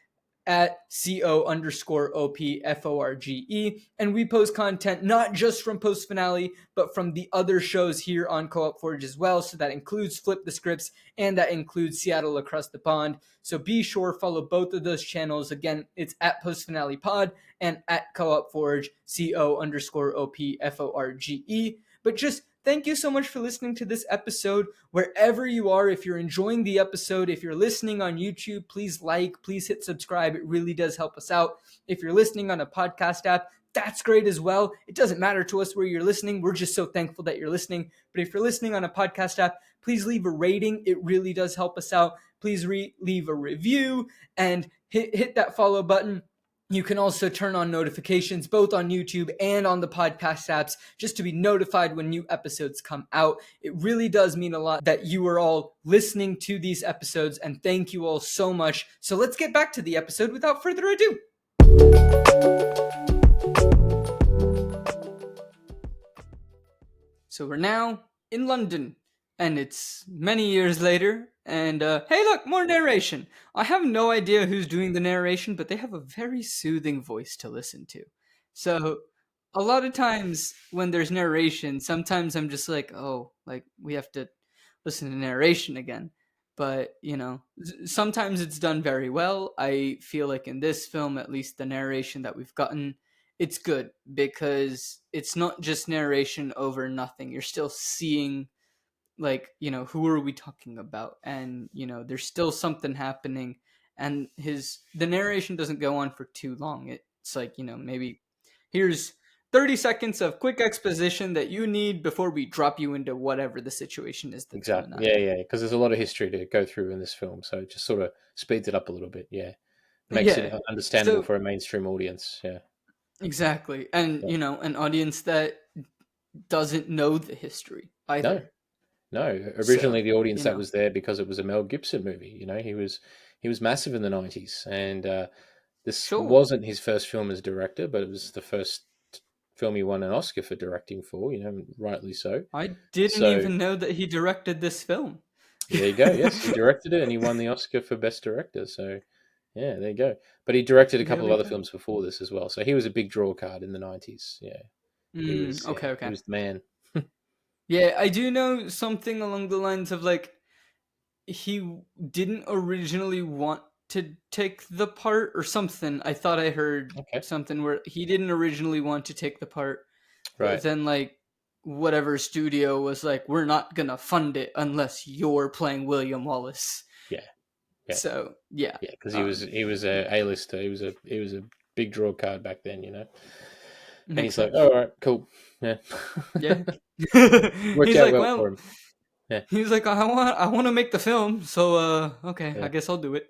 at CO_OPFORGE. And we post content not just from Post Finale, but from the other shows here on Co-op Forge as well. So that includes Flip the Scripts, and that includes Seattle Across the Pond. So be sure follow both of those channels. Again, it's at Post Finale Pod and at Co-op Forge, CO_OPFORGE. But just thank you so much for listening to this episode. Wherever you are, if you're enjoying the episode, if you're listening on YouTube, please please hit subscribe. It really does help us out. If you're listening on a podcast app, that's great as well. It doesn't matter to us where you're listening. We're just so thankful that you're listening. But if you're listening on a podcast app, please leave a rating. It really does help us out. Please leave a review and hit that follow button. You can also turn on notifications both on YouTube and on the podcast apps just to be notified when new episodes come out. It really does mean a lot that you are all listening to these episodes, and thank you all so much. So let's get back to the episode without further ado. So we're now in London, and it's many years later, and hey look, more narration. I have no idea who's doing the narration, but they have a very soothing voice to listen to. So a lot of times when there's narration, sometimes I'm just like, oh, like we have to listen to narration again. But, you know, sometimes it's done very well. I feel like in this film, at least the narration that we've gotten, it's good because it's not just narration over nothing. You're still seeing, like, you know, who are we talking about? And, you know, there's still something happening. And the narration doesn't go on for too long. It's like, you know, maybe here's 30 seconds of quick exposition that you need before we drop you into whatever the situation is that's going on. Yeah, because there's a lot of history to go through in this film, so it just sort of speeds it up a little bit. Yeah, makes it understandable for a mainstream audience. Yeah, exactly. And you know, an audience that doesn't know the history either. No. Originally, the audience that was there because it was a Mel Gibson movie. You know, he was massive in the 90s, and this wasn't his first film as director, but it was the first film he won an Oscar for directing for, you know, rightly so. I didn't even know that he directed this film. There you go. Yes, he directed it and he won the Oscar for Best Director. So, yeah, there you go. But he directed a couple of other films before this as well. So he was a big draw card in the 90s. Yeah. He was the man. Yeah, I do know something along the lines of, like, he didn't originally want to take the part or something. I thought I heard something where he didn't originally want to take the part. Right. But then, like, whatever studio was like, we're not going to fund it unless you're playing William Wallace. Yeah. So, yeah. Yeah, because he was a A-lister. He was a big draw card back then, you know. And he's like, all right, cool. Yeah. Yeah. Worked out well for him. Yeah. He's like, I want to make the film, so okay, I guess I'll do it.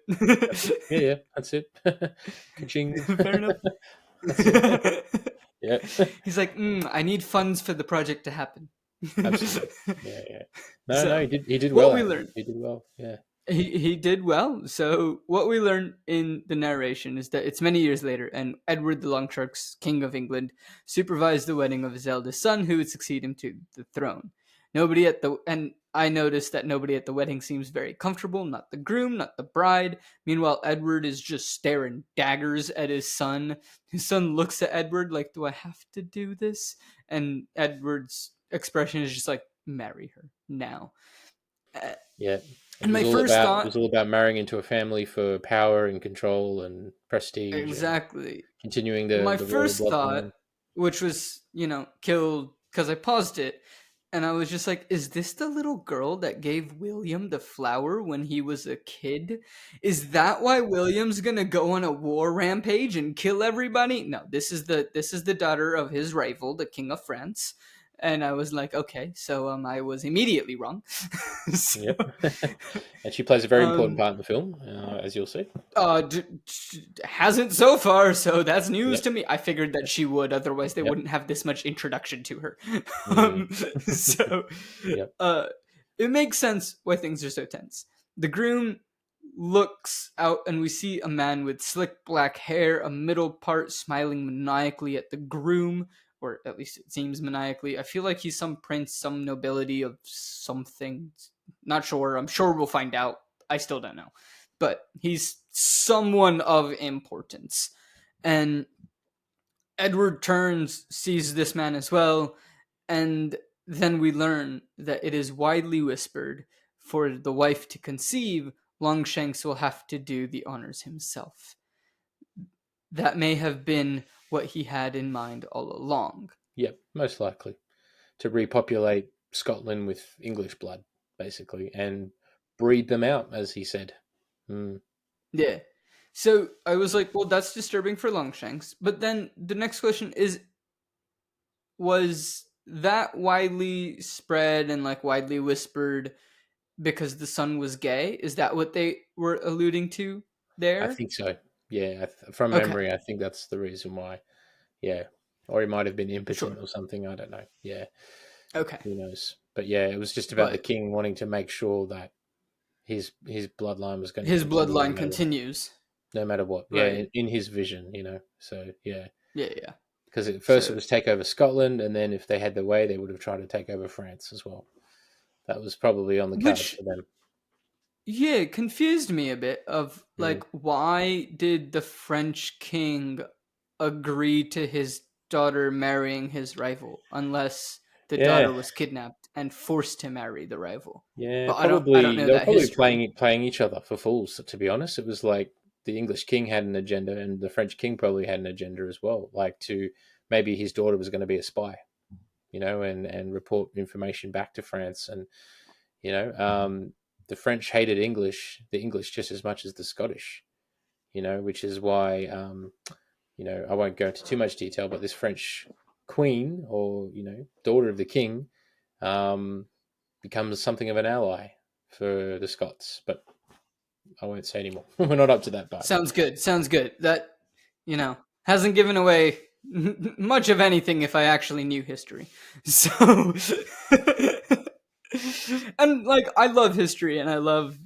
Yeah, that's it. Ka-ching. Fair enough. That's it. Yeah. He's like, I need funds for the project to happen. Absolutely. Yeah. No, he did well. We learned. He did well. Yeah. He did well. So what we learn in the narration is that it's many years later, and Edward the Longsharks, King of England, supervised the wedding of his eldest son, who would succeed him to the throne. Nobody at the and I noticed that nobody at the wedding seems very comfortable. Not the groom, not the bride. Meanwhile, Edward is just staring daggers at his son. His son looks at Edward like, "Do I have to do this?" And Edward's expression is just like, "Marry her now." Uh, Yeah, and my first it was thought all about marrying into a family for power and control and prestige and exactly. continuing My the royal first thought, bloodline. which was, killed because I paused it, and I was just like, is this the little girl that gave William the flower when he was a kid? Is that why William's gonna go on a war rampage and kill everybody? No, this is the daughter of his rival, the King of France. And I was like, okay, so I was immediately wrong. So, Yep, and she plays a very important um part in the film, as you'll see. hasn't so far, so that's news Yep. to me. I figured that she would, otherwise they Yep. wouldn't have this much introduction to her. Mm, So, yep. uh, it makes sense why things are so tense. The groom looks out, and we see a man with slick black hair, a middle part smiling maniacally at the groom, or at least it seems maniacally. I feel like he's some prince, some nobility of something. Not sure. I'm sure we'll find out. I still don't know. But he's someone of importance. And Edward turns, sees this man as well, and then we learn that it is widely whispered for the wife to conceive, Longshanks will have to do the honors himself. That may have been what he had in mind all along. Yep. Most likely to repopulate Scotland with English blood, basically, and breed them out, as he said. Mm. Yeah. So I was like, well, that's disturbing for Longshanks. But then the next question is, was that widely spread and like widely whispered because the son was gay? Is that what they were alluding to I there? think so. Yeah, from Okay, memory, I think that's the reason why. Yeah, or he might have been impotent sure. or something. I don't know. Yeah, Okay, who knows? But yeah, it was just about the but king wanting to make sure that his bloodline was going to his continue bloodline continues, no matter what. Yeah, right? in his vision, you know. So yeah, Yeah, yeah. because at first it So, was take over Scotland, and then if they had their way, they would have tried to take over France as well. That was probably on the cards which for them. yeah, it confused me a bit of Mm. like why did the French king agree to his daughter marrying his rival unless the daughter Yeah, was kidnapped and forced to marry the rival. yeah, But I don't probably know they were that probably history. playing each other for fools. To be honest, it was like the English king had an agenda, and the French king probably had an agenda as well. Like to maybe his daughter was going to be a spy, you know, and report information back to France, and you know, the French hated the English just as much as the Scottish, you know, which is why, you know, I won't go into too much detail, but this French queen or you know daughter of the king um, becomes something of an ally for the Scots, but I won't say anymore. We're not up to that part yet. Sounds good. Sounds good. That, hasn't given away much of anything if I actually knew history. So, and like, I love history and I love,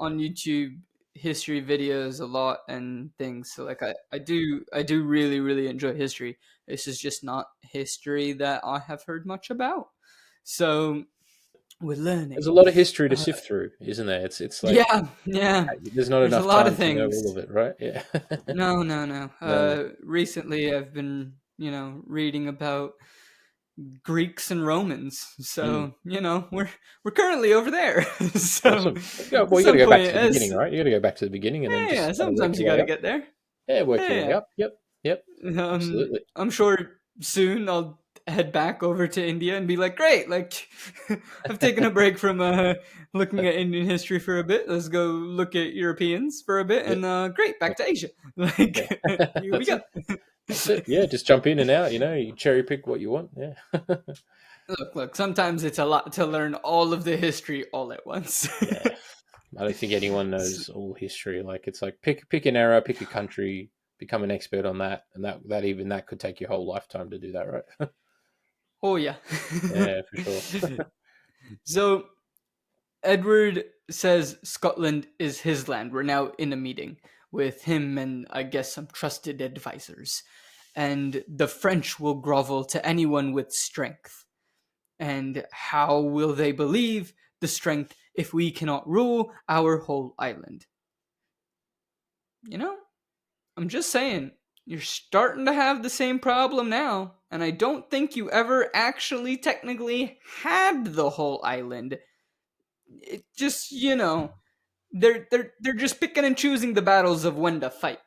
on YouTube history videos a lot and things. So like I do really, really enjoy history. This is just not history that I have heard much about. So we're There's a learning. lot of history to Uh, sift through, isn't there? It's like yeah, yeah. there's not There's a enough lot of time to know all things. of it, right? Yeah. No, no, no. No. Recently I've been, reading about Greeks and Romans. Mm. So, we're currently over there. So, Awesome. Yeah, at well, you got to some go back point, to the beginning, right? You got to go back to the beginning and then yeah, yeah, just kind of work sometimes you your got way to up. get there. Yeah, work your way Yeah, up. Yep. Yep. yeah. Absolutely. I'm sure soon I'll head back over to India and be like, great, like I've taken a break from looking at Indian history for a bit. Let's go look at Europeans for a bit, Yep. and great, back Yep. to Asia. Like Yeah. here we That's go. it. That's it. Yeah, just jump in and out. You know, you cherry pick what you want. Yeah. Look. Sometimes it's a lot to learn all of the history all at once. Yeah. I don't think anyone knows all history. Like it's like pick an era, pick a country, become an expert on that, and that could take your whole lifetime to do that, right? Oh yeah. Yeah, for sure. So Edward says Scotland is his land. We're now in a meeting with him and I guess some trusted advisors. And the French will grovel to anyone with strength. And how will they believe the strength if we cannot rule our whole island? You know, I'm just saying, you're starting to have the same problem now. And I don't think you ever actually technically had the whole island. It just, they're just picking and choosing the battles of when to fight.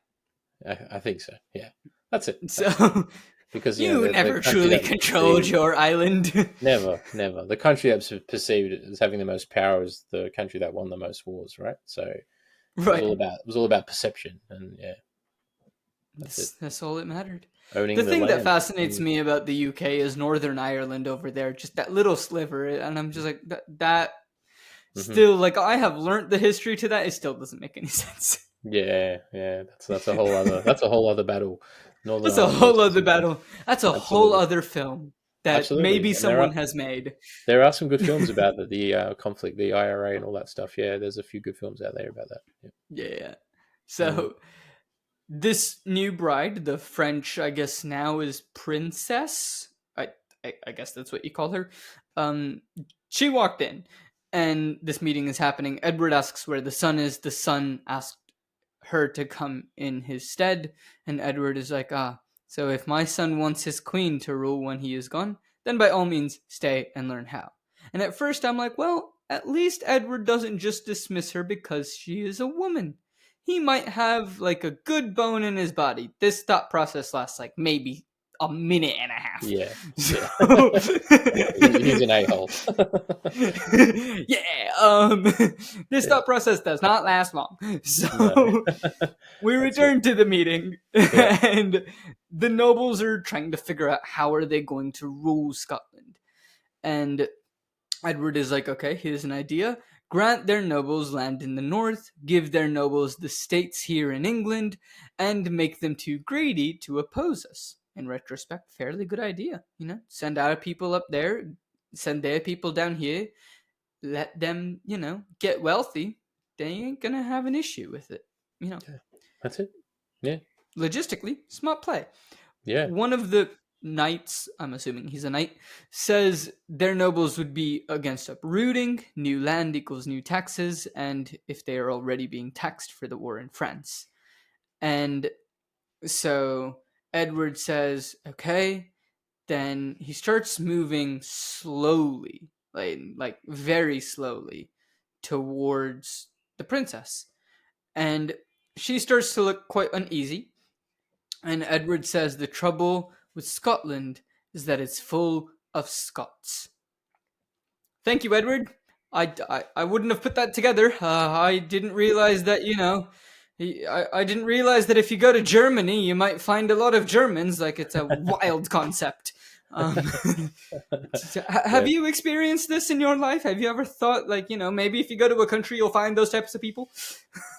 I think so. Yeah, that's it. So Because you the never country truly that was controlled perceived, your island. never, never. The country that was perceived as having the most power is the country that won the most wars, right? So it Right. was all about perception, and yeah, That's all that mattered. owning The the thing that land. fascinates me about the UK is Northern Ireland over there, just that little sliver, and I'm just like that. Still, like I have learned the history to that. It still doesn't make any sense. Yeah, that's a whole other battle. Northern That's a Ireland whole versus other UK. battle. That's a whole Absolutely, other film that absolutely. maybe And someone has made. there are some good films about the conflict, the IRA, and all that stuff. Yeah, there's a few good films out there about that. Yeah. Mm. So this new bride, the French, I guess now is princess. I guess that's what you call her. Um, she walked in, and this meeting is happening. Edward asks where the son is. The son asked her to come in his stead, and Edward is like, so if my son wants his queen to rule when he is gone, then by all means stay and learn how. And at first I'm like, well, at least Edward doesn't just dismiss her because she is a woman. He might have like a good bone in his body. This thought process lasts like maybe a minute and a half. Yeah, So... he's an a-hole. This thought process does not last long. So No. we return to the meeting, and the nobles are trying to figure out how are they going to rule Scotland. And Edward is like, okay, here's an idea. Grant their nobles land in the north, give their nobles the states here in England, and make them too greedy to oppose us. In retrospect, fairly good idea. Send our people up there, send their people down here, let them, get wealthy. They ain't gonna have an issue with it. That's it. Yeah. Logistically, smart play. Yeah. One of the knights, I'm assuming he's a knight, says their nobles would be against uprooting, new land equals new taxes, and if they are already being taxed for the war in France. And so Edward says, okay, then he starts moving slowly, like very slowly, towards the princess. And she starts to look quite uneasy. And Edward says the trouble with Scotland is that it's full of Scots. Thank you, Edward. I wouldn't have put that together. I didn't realize that, I didn't realize that if you go to Germany, you might find a lot of Germans. Like, it's a wild concept. Have you experienced this in your life? Have you ever thought, like, maybe if you go to a country, you'll find those types of people?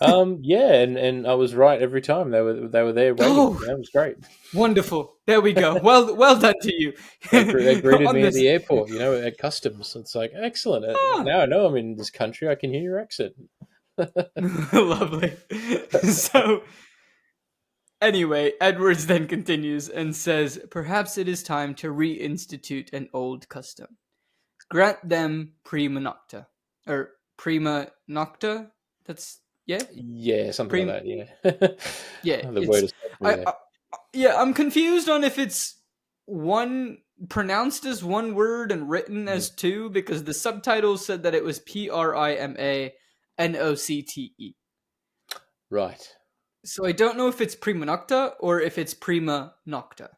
Yeah, and I was right every time. They were there waiting. Oh, it was great. Wonderful. There we go. Well done to you. They greeted me at the airport, at customs. It's like, excellent. Now I know I'm in this country. I can hear your accent. Lovely. So, anyway, Edwards then continues and says, perhaps it is time to reinstitute an old custom. Grant them prima nocta. Or prima nocta? That's, yeah? Yeah, something like that, yeah. Yeah. The word is... Yeah, I'm confused on if it's pronounced as one word and written as two, because the subtitles said that it was Primanocte. Right. So I don't know if it's prima nocta or if it's prima nocta.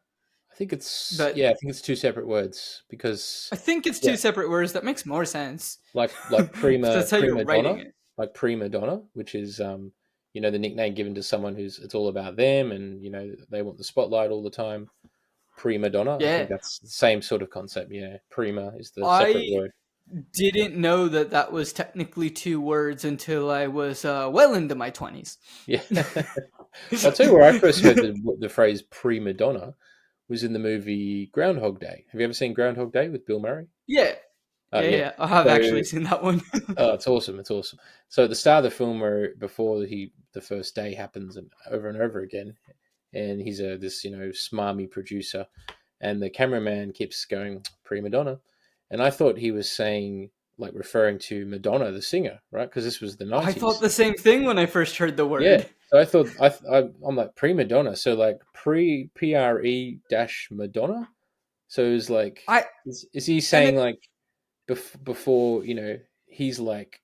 I think it's two separate words, because I think it's two separate words. That makes more sense. Like prima. That's how prima you're writing donna, it. like prima donna, which is the nickname given to someone it's all about them, and they want the spotlight all the time. Prima donna. Yeah. I think that's the same sort of concept. Yeah, prima is the separate word. Didn't know that was technically two words until I was well into my 20s. Yeah. I'll tell you where I first heard the phrase prima donna was in the movie Groundhog Day. Have you ever seen Groundhog Day with Bill Murray? Yeah. Oh Yeah, yeah. yeah. I have So actually seen that one. oh, it's awesome. It's awesome. So at the start of the film, where before the first day happens and over again, and he's this smarmy producer, and the cameraman keeps going prima donna, and I thought he was saying like referring to Madonna, the singer, right? Because this was the I thought '90s. the same thing when I first heard the Yeah. word. So I thought I'm like prima donna. So like pre dash Madonna. So it's like I is he and saying like before he's like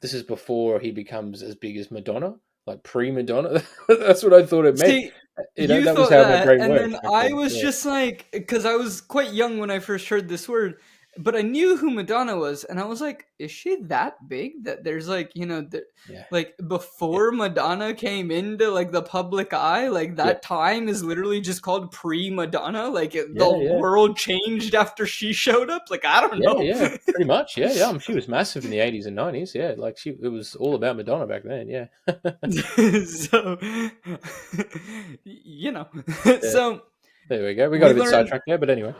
this is before he becomes as big as Madonna, like pre-Madonna. That's what I thought it meant. See, you That was thought how my that, brain and worked then back I then. was Yeah, just like, because I was quite young when I first heard this word, but I knew who Madonna was, and I was like, is she that big that there's like, yeah, like yeah, before Madonna came into like the public eye, like yeah, that time is literally just called pre-Madonna. Like yeah, the yeah, world changed after she showed up. Like I don't yeah, know. yeah. Pretty much. Yeah, yeah. She was massive in the '80s and '90s. Yeah, like it was all about Madonna back then. Yeah, So, yeah. so There we go. We got we a bit learned. sidetracked there, but anyway,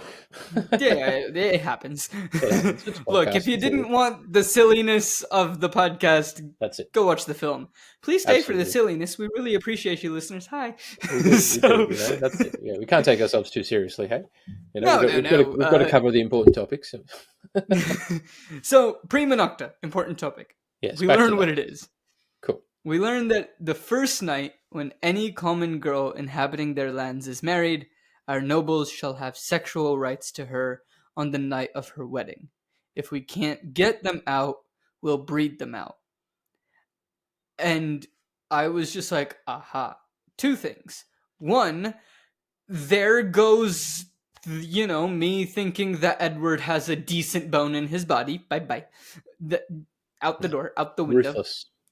Yeah, it happens. it happens. It's a Look, if podcast. you It's all didn't good. want the silliness of the podcast, That's it. go watch the film. Please stay for the Absolutely. silliness. We really appreciate you, listeners. Hi. We do. We do. So, That's it. Yeah, we can't take ourselves too seriously. Hey, no, no, no. we've got to cover the important topics. So, prima nocta, important topic. Yes, We back to learn what that. it is. Cool. We learn that the first night when any common girl inhabiting their lands is married, our nobles shall have sexual rights to her on the night of her wedding. If we can't get them out, we'll breed them out. And I was just like, aha. Two things. One, there goes, me thinking that Edward has a decent bone in his body. Bye bye. Out the door, out the window.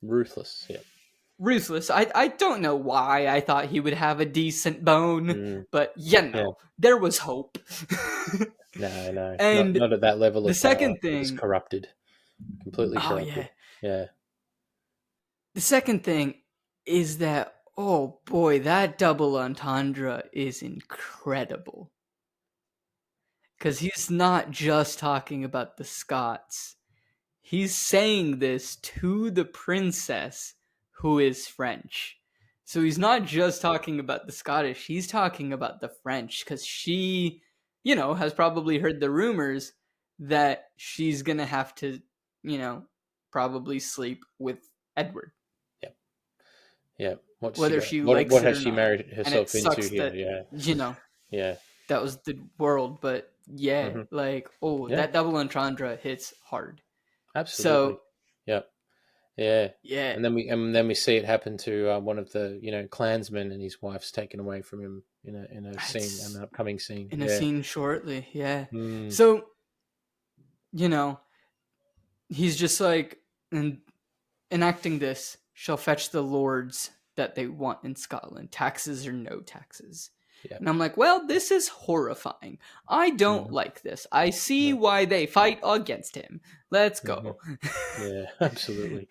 Ruthless. Yeah. Ruthless. I don't know why I thought he would have a decent bone, Mm, but yeah. there was hope. No, no, And not at that level the of power. second It was thing, corrupted, completely oh yeah, corrupted. Yeah. the second thing is that, oh boy, that double entendre is incredible. Because he's not just talking about the Scots. He's saying this to the princess who is French. So he's not just talking about the Scottish, he's talking about the French because she, has probably heard the rumors that she's going to have to, probably sleep with Edward, Yeah. Yeah. whether she What likes it has or she not. married And it herself into sucks here? that, Yeah. Yeah. that was the world, but yeah, Hmm. like, oh, Yeah. that double entendre hits hard. Absolutely. So, Yeah. Yeah. yeah, And then we see it happen to one of the clansmen, and his wife's taken away from him in a scene, it's an upcoming scene. in a Yeah. scene shortly. Yeah. Mm, So, you know, he's just like, and enacting this shall fetch the lords that they want in Scotland, taxes or no taxes. yeah. And I'm like, well, this is horrifying. I don't Mm, like this. I see no. why they fight against him. Let's Hmm. go. Yeah. Absolutely.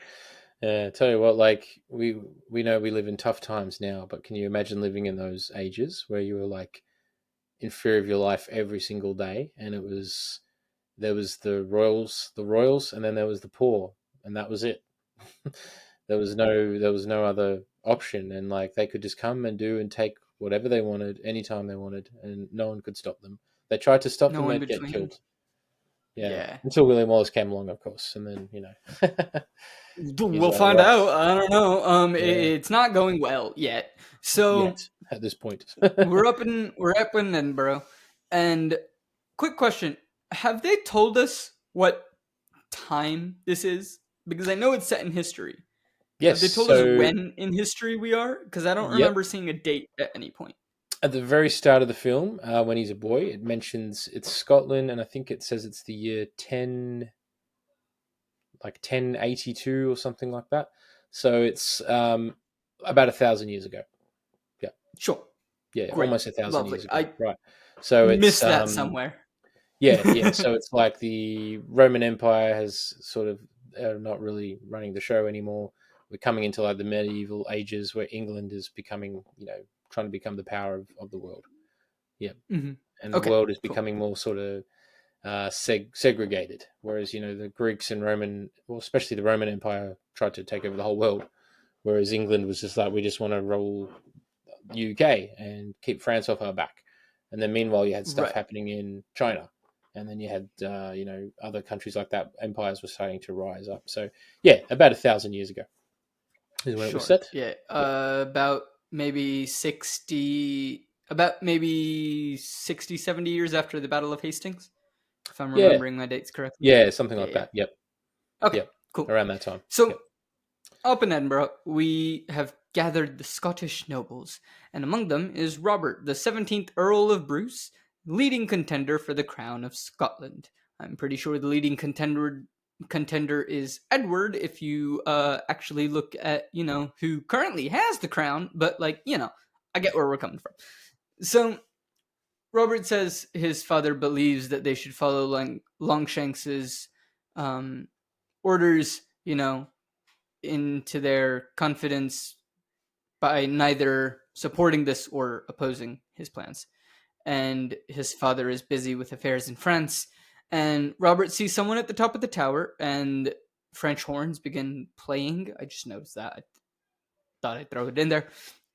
Yeah, tell you what, like we know we live in tough times now, but can you imagine living in those ages where you were like in fear of your life every single day, and there was the royals, and then there was the poor, and that was it. There was no other option, and like they could just come and do and take whatever they wanted anytime they wanted, and no one could stop them. They tried to stop them, No in they'd get between. killed. Yeah, Yeah. until William Wallace came along, of course, and then he's We'll like, find right, out. I don't know. yeah, It's not going well yet. So yet at this point. we're up in Edinburgh, and quick question: have they told us what time this is? Because I know it's set in history. Have Yes, they told us so when in history we are? Because I don't yep. remember seeing a date at any point. At the very start of the film, when he's a boy, it mentions it's Scotland, and I think it says it's the year 1082 or something like that. So it's about 1,000 years ago. Yeah, Sure, yeah, great, almost 1,000 years lovely. ago. I Right. So it's missed that somewhere. yeah, yeah. So it's like the Roman Empire has sort of not really running the show anymore. We're coming into like the medieval ages where England is becoming, trying to become the power of the world. Yeah. Hmm. And the Okay, world is cool. becoming more sort of segregated. Whereas, the Greeks and Roman, well, especially the Roman Empire, tried to take over the whole world. Whereas England was just like, we just want to rule UK and keep France off our back. And then meanwhile, you had stuff Right. happening in China. And then you had, other countries like that. Empires were starting to rise up. So, yeah, about 1,000 years ago is when it was Sure. set. Yeah. Yeah. About maybe 60, 70 years after the Battle of Hastings, if I'm Yeah. remembering my dates correctly. Yeah, something Yeah, like yeah. that. Yep. Okay, Yep. cool. Around that time. So Yep. up in Edinburgh, we have gathered the Scottish nobles, and among them is Robert, the 17th Earl of Bruce, leading contender for the crown of Scotland. I'm pretty sure the leading contender is Edward if you actually look at, who currently has the crown, but I get where we're coming from. So Robert says his father believes that they should follow Longshanks's orders, into their confidence by neither supporting this or opposing his plans. And his father is busy with affairs in France. And Robert sees someone at the top of the tower, and French horns begin playing. I just noticed that. I thought I'd throw it in there.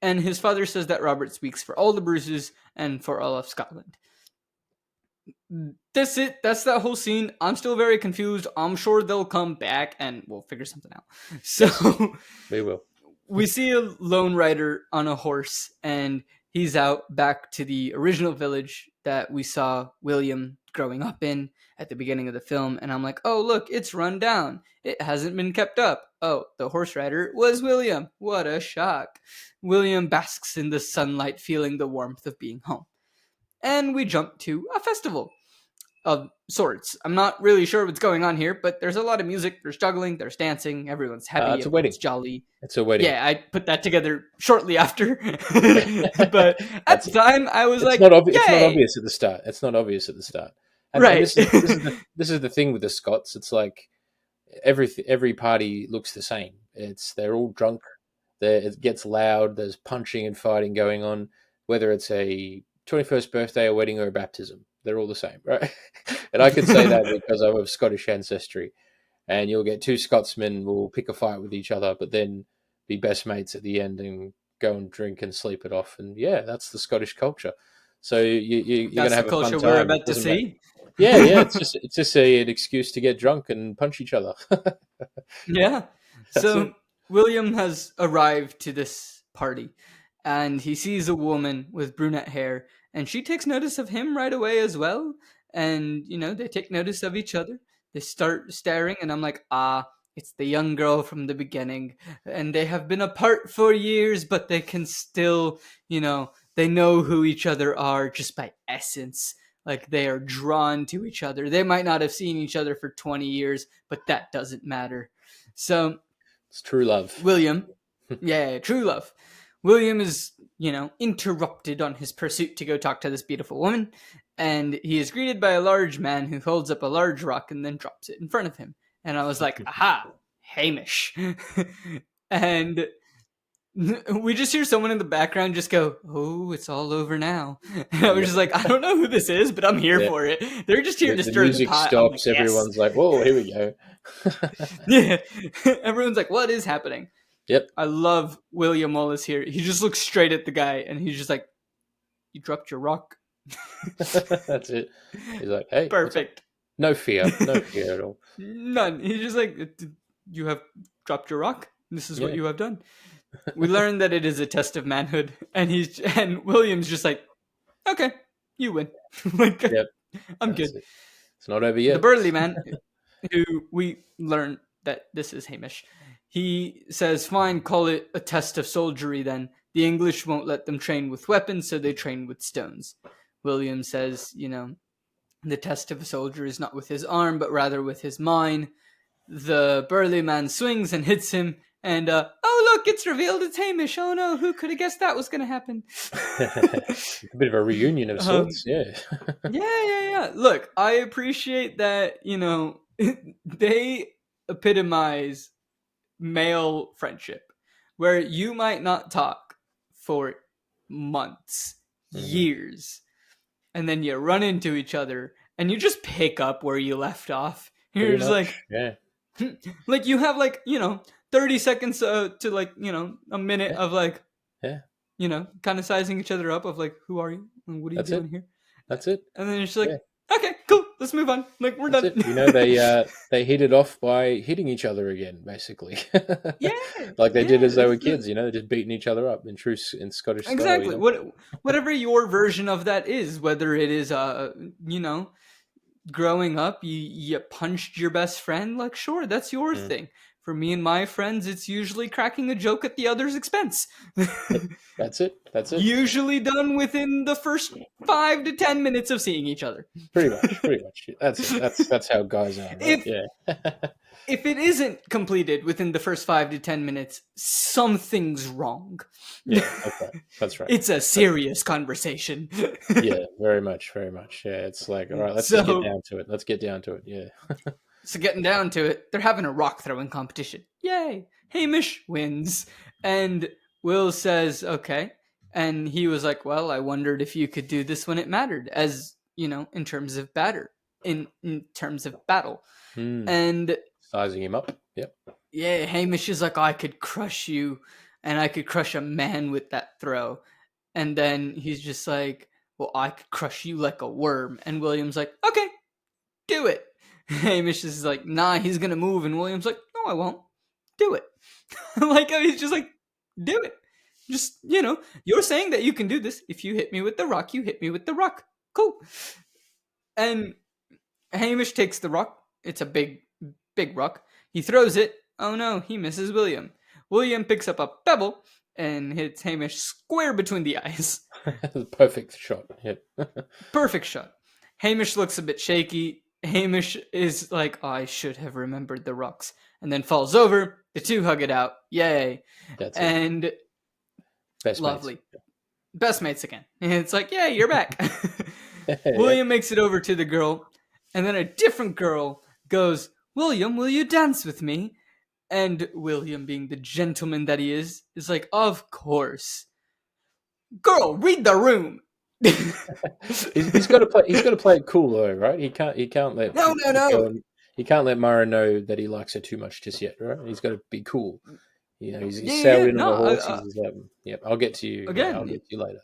And his father says that Robert speaks for all the Bruces and for all of Scotland. That's it. That's that whole scene. I'm still very confused. I'm sure they'll come back and we'll figure something out. So Yes, we will. we see a lone rider on a horse, and he's out back to the original village that we saw William growing up in at the beginning of the film. And I'm like, oh, look, it's run down. It hasn't been kept up. Oh, the horse rider was William. What a shock. William basks in the sunlight, feeling the warmth of being home. And we jump to a festival of sorts. I'm not really sure what's going on here, but there's a lot of music. There's juggling, there's dancing. Everyone's happy, It's a wedding. everyone's jolly. It's a wedding. Yeah, I put that together shortly after. But at the time, I was like, it's not yay! obvious at the start. It's not obvious at the start. And Right. this is the thing with the Scots. It's like every party looks the same. They're all drunk. It gets loud. There's punching and fighting going on. Whether it's a 21st birthday, a wedding, or a baptism, they're all the same, right? And I can say that because I'm of Scottish ancestry. And you'll get two Scotsmen will pick a fight with each other, but then be best mates at the end and go and drink and sleep it off. And yeah, that's the Scottish culture. So you're going That's to the have a fun culture time. we're about It to doesn't matter. see. Yeah, yeah. It's just an excuse to get drunk and punch each other. Yeah. That's So it. William has arrived to this party, and he sees a woman with brunette hair, and she takes notice of him right away as well. And they take notice of each other. They start staring, and I'm like, it's the young girl from the beginning, and they have been apart for years, but they can still, they know who each other are just by essence. Like, they are drawn to each other. They might not have seen each other for 20 years, but that doesn't matter. So It's true love. William, yeah, true love. William is, interrupted on his pursuit to go talk to this beautiful woman, and he is greeted by a large man who holds up a large rock and then drops it in front of him. And I was like, aha, Hamish. And we just hear someone in the background just go, oh, it's all over now. And I was just like, I don't know who this is, but I'm here for it. They're just here to The stir the music pot. stops. Like, yes. Everyone's like, "Whoa, here we go." Yeah. Everyone's like, what is happening? Yep. I love William Wallace here. He just looks straight at the guy, and he's just like, you dropped your rock. That's it. He's like, "Hey, Perfect. no fear at all." None. He's just like, you have dropped your rock. This is what you have done. We learned that it is a test of manhood, and William's just like, okay, you win. Like, Yep. I'm That's good. it. It's not over yet. The burly man, who we learn that this is Hamish, he says, fine, call it a test of soldiery then. The English won't let them train with weapons, so they train with stones. William says, the test of a soldier is not with his arm, but rather with his mind. The burly man swings and hits him, and oh look, it's revealed it's Hamish. Oh no, who could have guessed that was going to happen? A bit of a reunion of sorts, yeah. Yeah. Look, I appreciate that, they epitomize male friendship, where you might not talk for months, years, and then you run into each other and you just pick up where you left off. You're Pretty just like, much, yeah, like you have like 30 seconds to like a minute yeah, of like yeah. kind of sizing each other up of like, who are you and what are you That's it. doing here, That's it. and then it's just Yeah, like, okay, cool, let's move on. Like we're that's done. it. They hit it off by hitting each other again, basically, Yeah, like they did yeah, as they were kids. They're just beating each other up in true in Scottish style. exactly. Whatever your version of that is, whether it is you know growing up you punched your best friend, like sure, that's your Mm. thing. For me and my friends, it's usually cracking a joke at the other's expense. Yep. That's it. That's it. Usually done within the first 5 to 10 minutes of seeing each other. Pretty much. Pretty much. That's it. That's how guys are, right? if Yeah. if it isn't completed within the first 5 to 10 minutes, something's wrong. Yeah. Okay. That's right. It's a serious conversation. Yeah. Very much. Very much. Yeah. It's like, all right, let's just get So down to it. Let's get down to it. Yeah. So getting down to it, they're having a rock throwing competition. Yay! Hamish wins. And Will says, okay. And he was like, well, I wondered if you could do this when it mattered, as, in terms of in terms of battle. Hmm. And Sizing him up. Yep. yeah, Hamish is like, I could crush you, and I could crush a man with that throw. And then he's just like, well, I could crush you like a worm. And William's like, okay, do it. Hamish is like, nah, he's gonna move, and William's like, no, I won't. Do it. Like he's just like, do it. Just you're saying that you can do this. If you hit me with the rock, you hit me with the rock. Cool. And Hamish takes the rock. It's a big, big rock. He throws it. Oh no, he misses William. William picks up a pebble and hits Hamish square between the eyes. Perfect shot. Yep. Perfect shot. Hamish looks a bit shaky. Hamish is like, oh, I should have remembered the rocks, and then falls over. The two hug it out. Yay. That's it. And Best lovely. mates. Best mates again. And it's like, yeah, you're back. William makes it over to the girl, and then a different girl goes, William, will you dance with me? And William, being the gentleman that he is like, of course. Girl, read the room. He's got to play. He's got to play it cool though, right? He can't let No. he can't let Mara know that he likes her too much just yet, right? He's got to be cool. He's Yeah, sailed in on no, the horse. He's like, yep, I'll get to you. Again, I'll get to you later.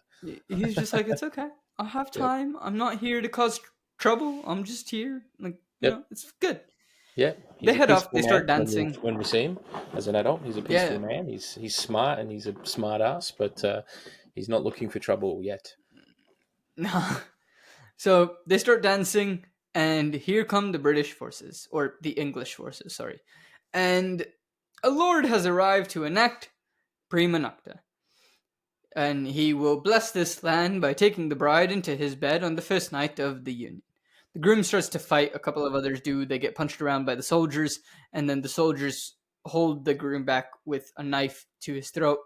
He's just like, it's okay. I have time. Yep. I'm not here to cause trouble. I'm just here. Like, it's good. Yeah. They head off. They start dancing. When we see him as an adult, he's a peaceful man. He's smart and he's a smart ass, but he's not looking for trouble yet. No. So they start dancing, and here come the British forces, or the English forces, sorry. And a lord has arrived to enact prima nocta. And he will bless this land by taking the bride into his bed on the first night of the union. The groom starts to fight. A couple of others do. They get punched around by the soldiers, and then the soldiers hold the groom back with a knife to his throat.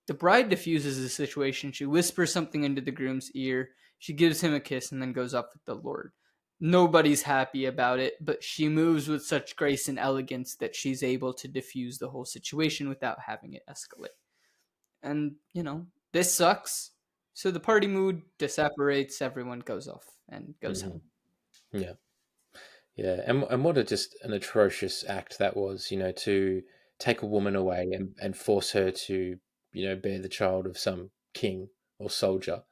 The bride diffuses the situation. She whispers something into the groom's ear. She gives him a kiss and then goes up with the lord. Nobody's happy about it, but she moves with such grace and elegance that she's able to diffuse the whole situation without having it escalate. And, this sucks. So the party mood disapparates. Everyone goes off and goes home. Yeah. Yeah. And what just an atrocious act that was, to take a woman away and force her to, bear the child of some king or soldier.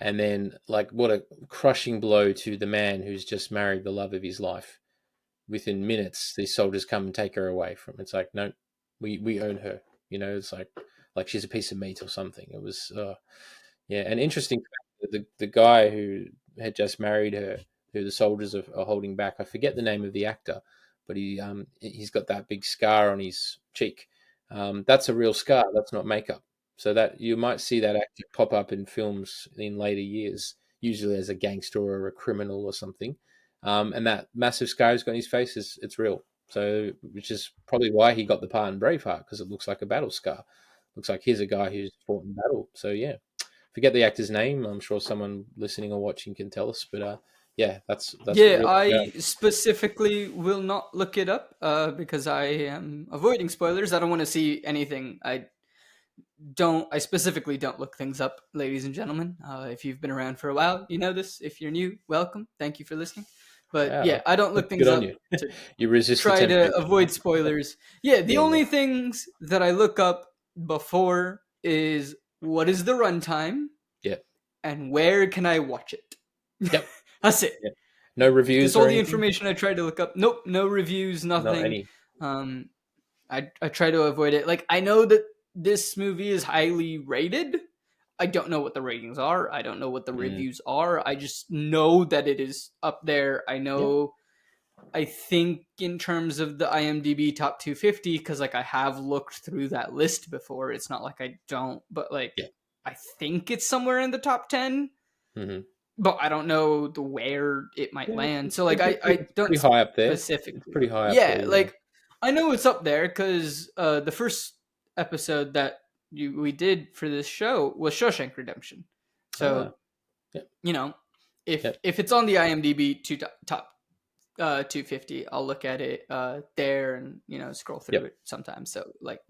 And then, like, what a crushing blow to the man who's just married the love of his life. Within minutes, these soldiers come and take her away from. It's like, no, we own her. It's like she's a piece of meat or something. It was, and interesting. The guy who had just married her, who the soldiers are holding back. I forget the name of the actor, but he's got that big scar on his cheek. That's a real scar. That's not makeup. So that you might see that actor pop up in films in later years, usually as a gangster or a criminal or something. And that massive scar he's got on his face it's real. So, which is probably why he got the part in Braveheart, because it looks like a battle scar. Looks like here's a guy who's fought in battle. So yeah, forget the actor's name. I'm sure someone listening or watching can tell us. But that's I specifically will not look it up because I am avoiding spoilers. I don't want to see anything I I specifically don't look things up, ladies and gentlemen. If you've been around for a while, you know this. If you're new, welcome. Thank you for listening. But Wow, yeah, I don't look good things on up you. to You resist the try to temptation. avoid spoilers. Yeah, the Yeah, yeah, only things that I look up before is what is the runtime yeah, and where can I watch it. yep, That's it. yeah. No That's reviews all or the anything. information I tried to look up. Nope, no reviews, Not nothing. any. Um, I try to avoid it. Like, I know that this movie is highly rated. I don't know what the ratings are. I don't know what the Mm. reviews are. I just know that it is up there. I Yeah, know. I think in terms of the IMDb top 250, because like I have looked through that list before. It's not like I don't, but like yeah. I think it's somewhere in the top 10. Mm-hmm. But I don't know where it might Yeah, land. So like I it's don't pretty high up there. It's specifically. pretty high up Yeah, there. Yeah, like I know it's up there because the first episode that we did for this show was Shawshank Redemption. ah, So yeah, you know, yeah, if it's on the IMDb top 250, I'll look at it there and scroll through yep, it sometimes. So like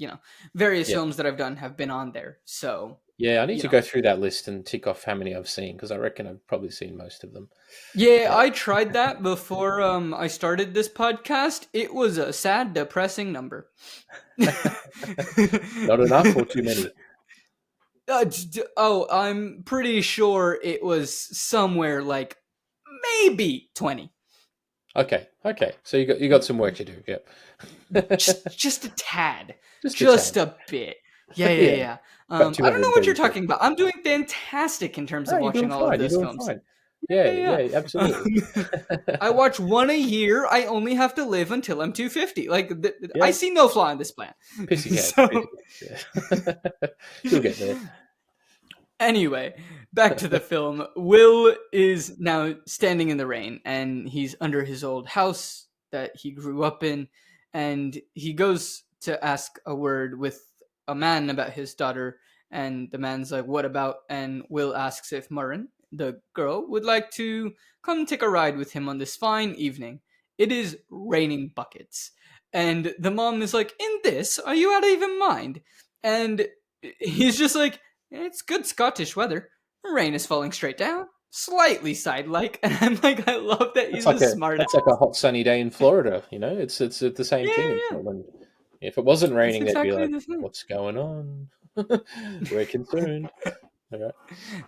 various yeah. films that I've done have been on there. So Yeah, I need you to know go through that list and tick off how many I've seen because I reckon I've probably seen most of them. Yeah, Yeah. I tried that before I started this podcast. It was a sad, depressing number. Not enough or too many? I'm pretty sure it was somewhere like maybe 20. Okay, okay. So you got some work to do. Yep. Just a tad. Just a Just tad. a bit. Yeah, yeah, Yeah. yeah. About I don't know what you're 232. talking about. I'm doing fantastic in terms Oh, of you're doing watching all of fine. You're those doing films. fine. Yeah, Yeah, yeah, yeah, yeah. absolutely. I watch one a year. I only have to live until I'm 250. Like, I Yeah, see no flaw in this plan. pissy cat. So, Yeah. You'll get there. anyway, back to the film. Will is now standing in the rain, and he's under his old house that he grew up in, and he goes to ask a word with a man about his daughter, and the man's like, "What about?" And Will asks if Murren, the girl, would like to come take a ride with him on this fine evening. It is raining buckets, and the mom is like, "In this? Are you out of even mind?" And he's just like, it's good Scottish weather. Rain is falling straight down, slightly side-like, and I'm like, I love that That's he's a like a smart that's ass. like a hot sunny day in Florida. It's the same Yeah, thing in yeah, Scotland. If it wasn't it's raining, they'd be exactly like, the thing. "What's going on? We're concerned." All right.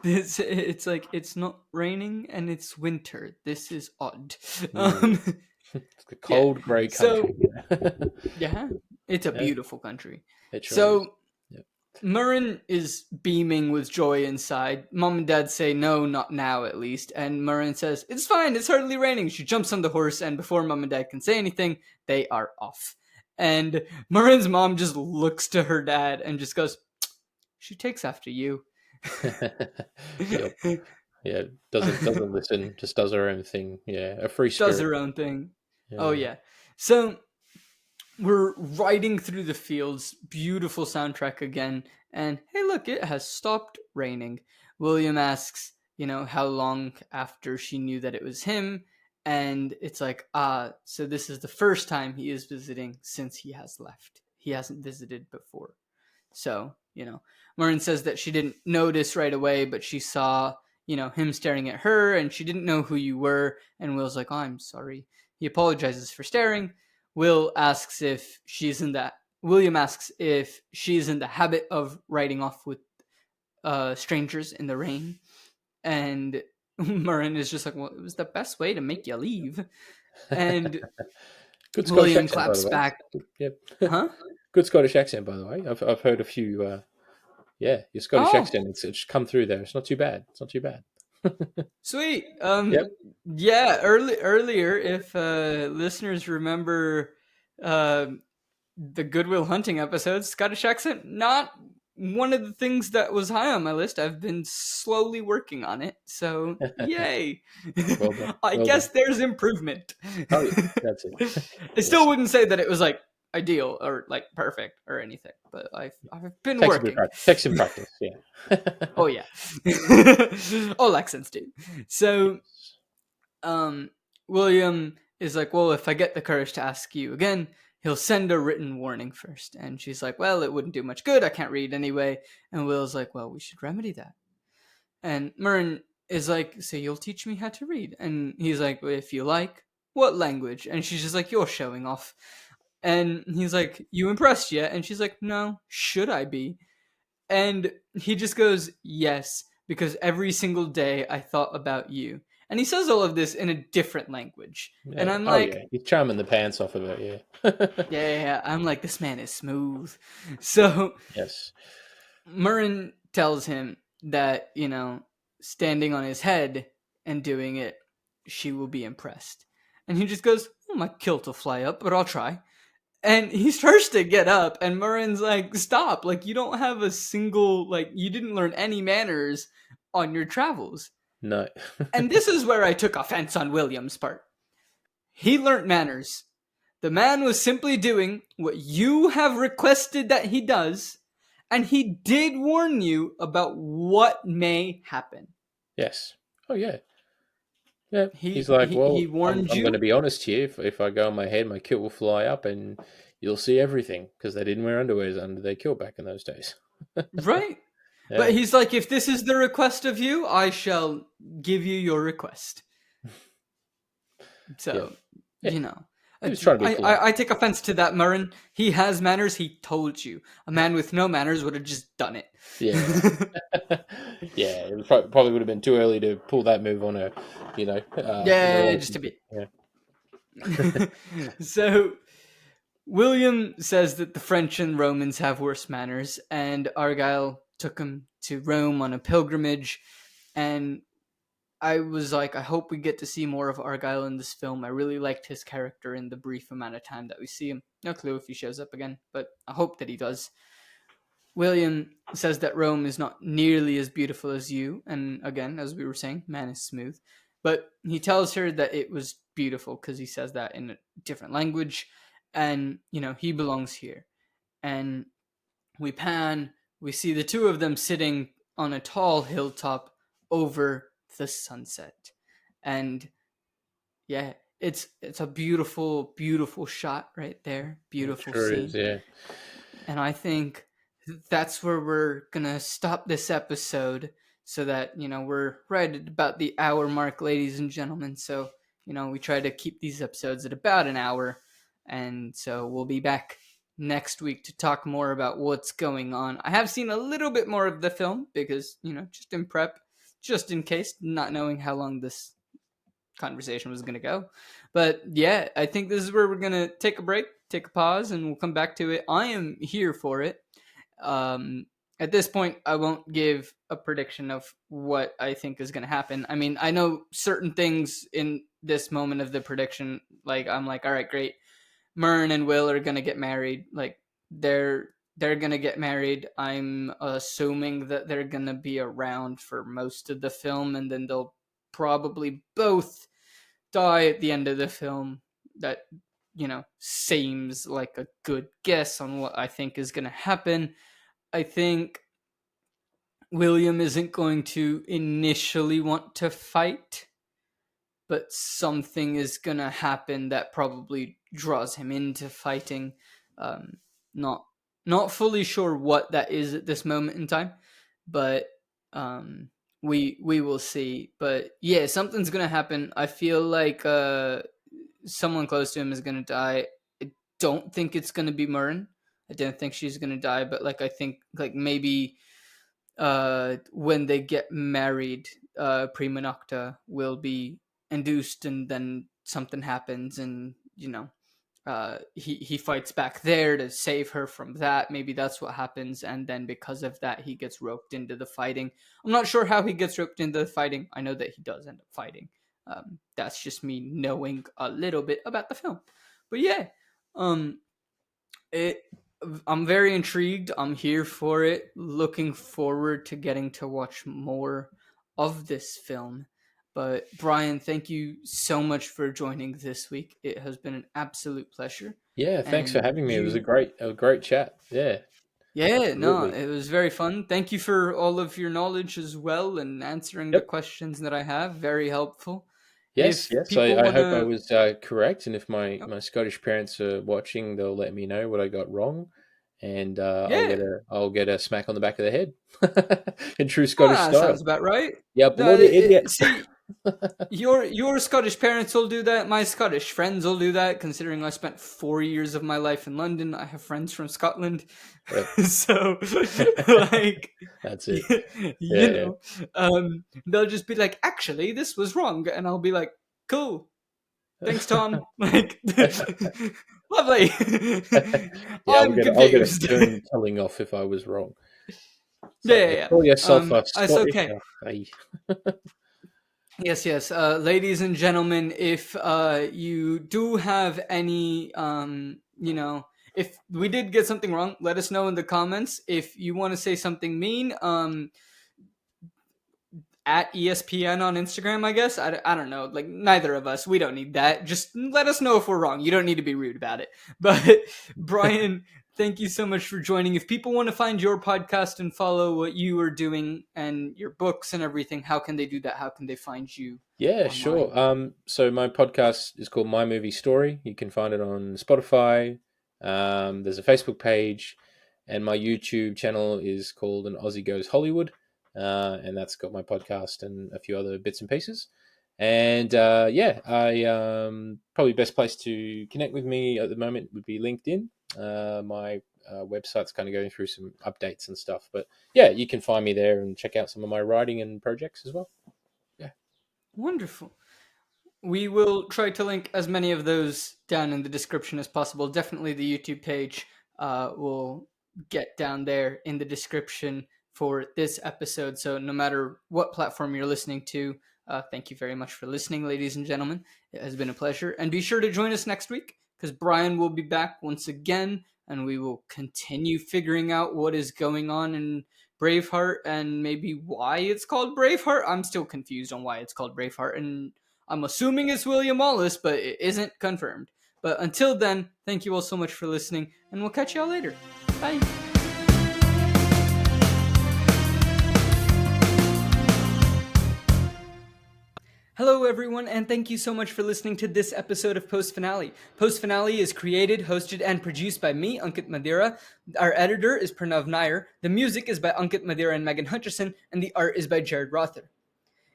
It's like it's not raining and it's winter. This is odd. Mm. Um, It's a yeah. cold, grey So country. yeah, it's a Yeah, beautiful country. it sure is. So Yeah. Murren is beaming with joy inside. Mom and Dad say no, not now at least. And Murren says, it's fine, it's hardly raining. She jumps on the horse, and before Mom and Dad can say anything, they are off. And Murren's mom just looks to her dad and just goes, she takes after you. Yep. Yeah. Doesn't listen. Just does her own thing. Yeah. A free Does spirit. her own thing. Oh, Yeah. yeah. So we're riding through the fields. Beautiful soundtrack again. And hey, look, it has stopped raining. William asks, how long after she knew that it was him. And it's like, so this is the first time he is visiting since he has left. He hasn't visited before. So, Maureen says that she didn't notice right away, but she saw, him staring at her, and she didn't know who you were. And Will's like, oh, I'm sorry. He apologizes for staring. William asks if she's in the habit of riding off with strangers in the rain. And Marin is just like, well, it was the best way to make you leave. And Good Scottish William accent, by claps the way. back. Yep. Huh? Good Scottish accent, by the way. I've heard a few. Yeah, your Scottish Oh, accent. It's come through there. It's not too bad. It's not too bad. sweet. Yep. Yeah, earlier, if listeners remember the Goodwill Hunting episode, Scottish accent, not one of the things that was high on my list. I've been slowly working on it. So, yay. Well done. I Well guess done. there's improvement. Oh yeah, that's it. I still Yes. wouldn't say that it was like ideal or like perfect or anything, but I've been Takes a bit of working. practice. Takes some practice. Yeah. Oh yeah. All accents do. So William is like, well, if I get the courage to ask you again, he'll send a written warning first. And she's like, well, it wouldn't do much good. I can't read anyway. And Will's like, well, we should remedy that. And Murren is like, so you'll teach me how to read? And he's like, well, if you like. What language? And she's just like, you're showing off. And he's like, you impressed yet? And she's like, no, should I be? And he just goes, yes, because every single day I thought about you. And he says all of this in a different language. And Yeah. I'm Oh yeah. like, He's charming the pants off of it. Yeah. yeah, I'm like, this man is smooth. So Yes. Murren tells him that, standing on his head and doing it, she will be impressed. And he just goes, oh, my kilt will fly up, but I'll try. And he starts to get up, and Murren's like, stop. Like, you don't have a single, like, you didn't learn any manners on your travels. No. And this is where I took offense on William's part. He learnt manners. The man was simply doing what you have requested that he does, and he did warn you about what may happen. Yes. Oh yeah. Yeah. He's He like, he well, warned I'm you. going to be honest here. If I go on my head, my kilt will fly up, and you'll see everything because they didn't wear underwears under their kilt back in those days. Right. Yeah. But he's like, if this is the request of you, I shall give you your request. So, Yeah. you know. He was trying to be polite. I take offense to that, Murren. He has manners. He told you. A man with no manners would have just done it. Yeah. Yeah. It was probably would have been too early to pull that move on her. Yeah, just a bit. Yeah. So, William says that the French and Romans have worse manners, and Argyle took him to Rome on a pilgrimage, and I was like, I hope we get to see more of Argyle in this film. I really liked his character in the brief amount of time that we see him. No clue if he shows up again, but I hope that he does. William says that Rome is not nearly as beautiful as you, and again, as we were saying, man is smooth. But he tells her that it was beautiful because he says that in a different language, and, he belongs here. And we pan, we see the two of them sitting on a tall hilltop over the sunset. And yeah, it's a beautiful, beautiful shot right there. Beautiful Sure scene. is, yeah. And I think that's where we're gonna stop this episode so that, we're right at about the hour mark, ladies and gentlemen. So, we try to keep these episodes at about an hour. And so we'll be back next week to talk more about what's going on. I have seen a little bit more of the film because, just in prep, just in case, not knowing how long this conversation was going to go. But yeah, I think this is where we're going to take a break, take a pause, and we'll come back to it. I am here for it. At this point, I won't give a prediction of what I think is going to happen. I mean, I know certain things in this moment of the prediction. Like, I'm like, all right, great. Myrn and Will are going to get married. Like, they're going to get married. I'm assuming that they're going to be around for most of the film, and then they'll probably both die at the end of the film. That, seems like a good guess on what I think is going to happen. I think William isn't going to initially want to fight, but something is going to happen that probably draws him into fighting. Not fully sure what that is at this moment in time, but we will see. But yeah, something's going to happen. I feel like someone close to him is going to die. I don't think it's going to be Murren. I don't think she's going to die, but I think maybe when they get married, Prima Nocta will be induced, and then something happens, and he fights back there to save her from that. Maybe that's what happens, and then because of that, he gets roped into the fighting. I'm not sure how he gets roped into the fighting. I know that he does end up fighting. That's just me knowing a little bit about the film. But yeah, I'm very intrigued. I'm here for it. Looking forward to getting to watch more of this film. But Brian, thank you so much for joining this week. It has been an absolute pleasure. Yeah, thanks for And having me. It was a great chat. Yeah, yeah, no, absolutely. it was very fun. Thank you for all of your knowledge as well and answering the Yep. questions that I have. Very helpful. Yes, If yes. people I want hope I to, was correct, and if my Scottish parents are watching, they'll let me know what I got wrong, and yeah, I'll get a smack on the back of the head in true Scottish sounds style. about right. Yeah, bloody idiot. See, your Scottish parents will do that. My Scottish friends will do that. Considering I spent 4 years of my life in London, I have friends from Scotland, Yep. so like That's it. you Yeah, know, they'll just be like, "Actually, this was wrong," and I'll be like, "Cool, thanks, Tom." Like, lovely. yeah. I'm I'll get a confused. stern telling off if I was wrong. It's Yeah, like, yeah, call yeah. yourself a It's Scottish. okay. Oh, aye. Yes, yes. Ladies and gentlemen, if you do have any, if we did get something wrong, let us know in the comments. If you want to say something mean, at ESPN on Instagram, I guess. I don't know. Like, neither of us. We don't need that. Just let us know if we're wrong. You don't need to be rude about it. But, Brian, thank you so much for joining. If people want to find your podcast and follow what you are doing and your books and everything, how can they do that? How can they find you Yeah, online? sure. So my podcast is called My Movie Story. You can find it on Spotify. There's a Facebook page, and my YouTube channel is called An Aussie Goes Hollywood, and that's got my podcast and a few other bits and pieces. And yeah, I probably best place to connect with me at the moment would be LinkedIn. My website's kind of going through some updates and stuff, but yeah, you can find me there and check out some of my writing and projects as well. Yeah. Wonderful. We will try to link as many of those down in the description as possible. Definitely the YouTube page will get down there in the description for this episode. So, no matter what platform you're listening to, thank you very much for listening, ladies and gentlemen. It has been a pleasure. And be sure to join us next week because Brian will be back once again and we will continue figuring out what is going on in Braveheart and maybe why it's called Braveheart. I'm still confused on why it's called Braveheart, and I'm assuming it's William Wallace, but it isn't confirmed. But until then, thank you all so much for listening, and we'll catch y'all later. Bye. Hello, everyone, and thank you so much for listening to this episode of Post Finale. Post Finale is created, hosted, and produced by me, Ankit Madhira. Our editor is Pranav Nair. The music is by Ankit Madhira and Megan Hutchison, and the art is by Jarid Rother.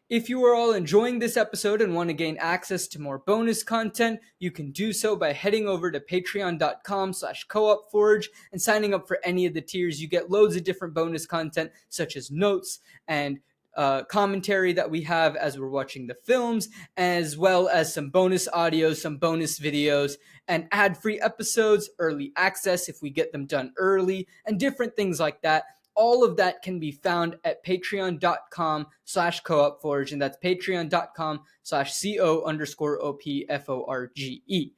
If you are all enjoying this episode and want to gain access to more bonus content, you can do so by heading over to patreon.com/coopforge and signing up for any of the tiers. You get loads of different bonus content, such as notes and commentary that we have as we're watching the films, as well as some bonus audio, some bonus videos, and ad-free episodes, early access if we get them done early, and different things like that. All of that can be found at patreon.com/coopforge, and that's patreon.com/co_opforge.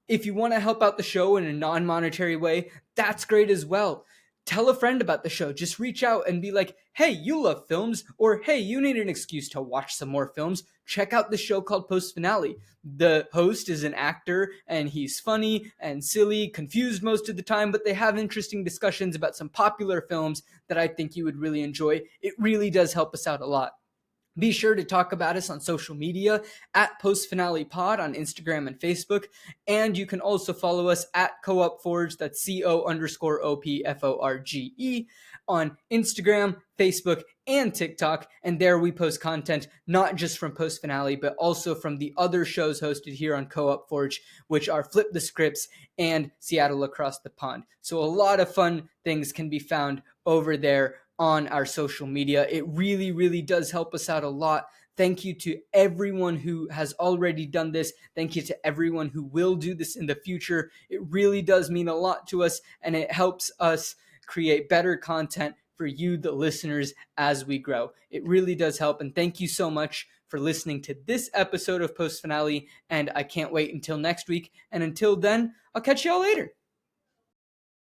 If you want to help out the show in a non-monetary way, that's great as well. Tell a friend about the show. Just reach out and be like, hey, you love films, or hey, you need an excuse to watch some more films. Check out the show called Post Finale. The host is an actor, and he's funny and silly, confused most of the time, but they have interesting discussions about some popular films that I think you would really enjoy. It really does help us out a lot. Be sure to talk about us on social media at Post Finale Pod on Instagram and Facebook. And you can also follow us at Co-op that's CO_OPFORGE on Instagram, Facebook, and TikTok. And there we post content not just from Post Finale, but also from the other shows hosted here on Co-op Forge, which are Flip the Scripts and Seattle Across the Pond. So a lot of fun things can be found over there on our social media. It really, really does help us out a lot. Thank you to everyone who has already done this. Thank you to everyone who will do this in the future. It really does mean a lot to us, and it helps us create better content for you, the listeners, as we grow. It really does help, and thank you so much for listening to this episode of Post Finale, and I can't wait until next week. And until then, I'll catch y'all later.